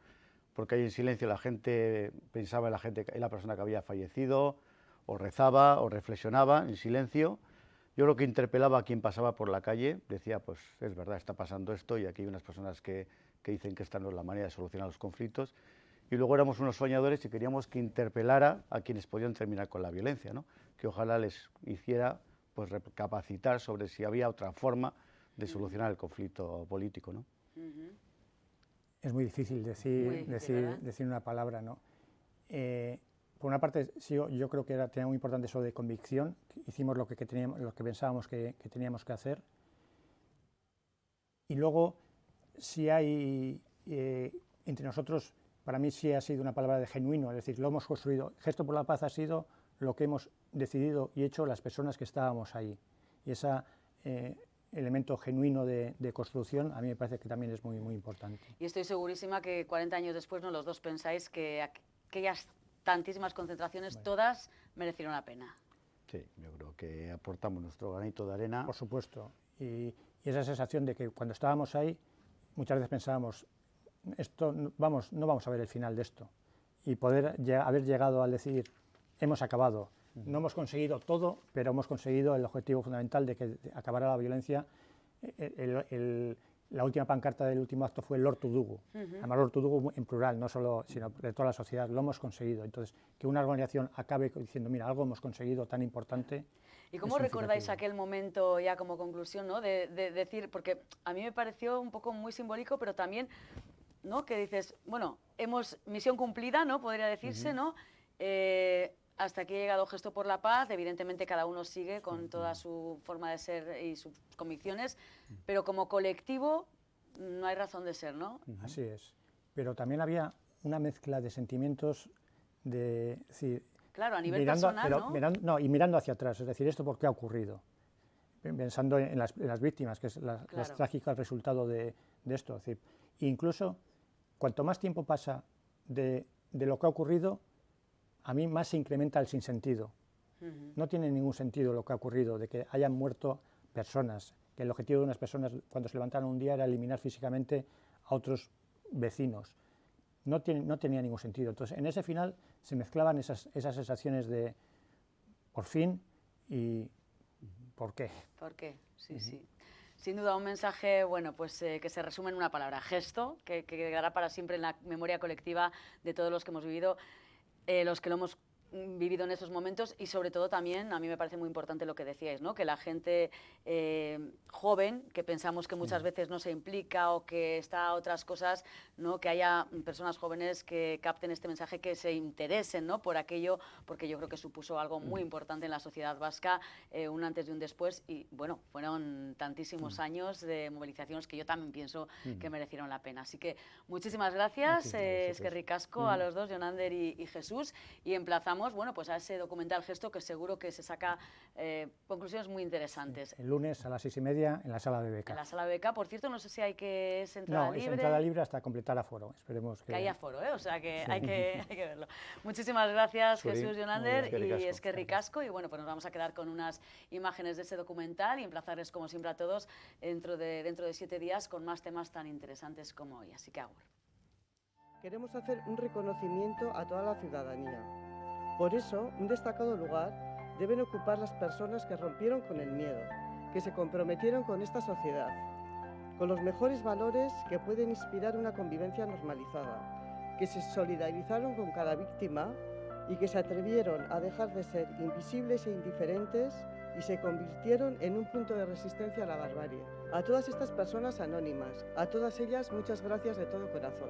porque ahí en silencio la gente pensaba en la persona que había fallecido, o rezaba, o reflexionaba en silencio. Yo creo que interpelaba a quien pasaba por la calle, decía, pues es verdad, está pasando esto, y aquí hay unas personas que dicen que esta no es la manera de solucionar los conflictos. Y luego éramos unos soñadores y queríamos que interpelara a quienes podían terminar con la violencia, ¿no? Que ojalá les hiciera pues recapacitar sobre si había otra forma de solucionar el conflicto político, ¿no? Es muy difícil decir una palabra, ¿no? Por una parte, sí, yo creo que tenía muy importante eso de convicción, hicimos lo que pensábamos que teníamos que hacer. Y luego, si hay entre nosotros, para mí sí ha sido una palabra de genuino, es decir, lo hemos construido. Gesto por la Paz ha sido lo que hemos decidido y hecho las personas que estábamos ahí. Y ese elemento genuino de construcción a mí me parece que también es muy, muy importante. Y estoy segurísima que 40 años después, ¿no?, los dos pensáis que aquellas tantísimas concentraciones, todas merecieron la pena. Sí, yo creo que aportamos nuestro granito de arena. Por supuesto. Y esa sensación de que cuando estábamos ahí, muchas veces pensábamos, no vamos a ver el final de esto. Y poder haber llegado al decir, hemos acabado. No hemos conseguido todo, pero hemos conseguido el objetivo fundamental de que acabara la violencia. La última pancarta del último acto fue Lortu dugu. Además, Lortu dugu en plural, no solo, sino de toda la sociedad. Lo hemos conseguido. Entonces, que una organización acabe diciendo, mira, algo hemos conseguido tan importante. ¿Y cómo recordáis aquel momento ya como conclusión, ¿no?, de decir, porque a mí me pareció un poco muy simbólico, pero también, ¿no?, que dices, bueno, misión cumplida, ¿no?, podría decirse, ¿no? Hasta aquí ha llegado Gesto por la Paz, evidentemente cada uno sigue con toda su forma de ser y sus convicciones, pero como colectivo no hay razón de ser, ¿no? Así es, pero también había una mezcla de sentimientos claro, a nivel personal, ¿no? Y mirando hacia atrás, es decir, ¿esto por qué ha ocurrido? Pensando en las víctimas, que es las trágicas resultado de esto. Es decir, incluso cuanto más tiempo pasa de lo que ha ocurrido, a mí más se incrementa el sinsentido. No tiene ningún sentido lo que ha ocurrido, de que hayan muerto personas, que el objetivo de unas personas cuando se levantaron un día era eliminar físicamente a otros vecinos. No tenía ningún sentido. Entonces, en ese final se mezclaban esas sensaciones de por fin y ¿por qué? ¿Por qué? Sí, sí. Sin duda un mensaje, bueno, pues que se resume en una palabra, gesto, que quedará para siempre en la memoria colectiva de todos los que hemos vivido, los que lo hemos vivido en esos momentos, y sobre todo también a mí me parece muy importante lo que decíais, ¿no? Que la gente joven, que pensamos que muchas veces no se implica o que está a otras cosas, ¿no? Que haya personas jóvenes que capten este mensaje, que se interesen, ¿no? Por aquello, porque yo creo que supuso algo muy importante en la sociedad vasca, un antes y un después, y bueno, fueron tantísimos años de movilizaciones que yo también pienso que merecieron la pena. Así que muchísimas gracias, eskerrik asko a los dos, Jonander y Jesús, y emplazamos, bueno, pues a ese documental Gesto, que seguro que se saca conclusiones muy interesantes. El lunes a las 6:30 en la sala de Beca. En la sala de Beca, por cierto, no sé si hay que es entrada libre. No, es entrada libre hasta completar aforo. Esperemos que haya aforo, o sea que, sí. hay que verlo. Muchísimas gracias, Jesús, Jonander y eskerrik asko. Y bueno, pues nos vamos a quedar con unas imágenes de ese documental y emplazarles, como siempre, a todos dentro de 7 días con más temas tan interesantes como hoy. Así que agur. Queremos hacer un reconocimiento a toda la ciudadanía. Por eso, un destacado lugar deben ocupar las personas que rompieron con el miedo, que se comprometieron con esta sociedad, con los mejores valores que pueden inspirar una convivencia normalizada, que se solidarizaron con cada víctima y que se atrevieron a dejar de ser invisibles e indiferentes y se convirtieron en un punto de resistencia a la barbarie. A todas estas personas anónimas, a todas ellas muchas gracias de todo corazón.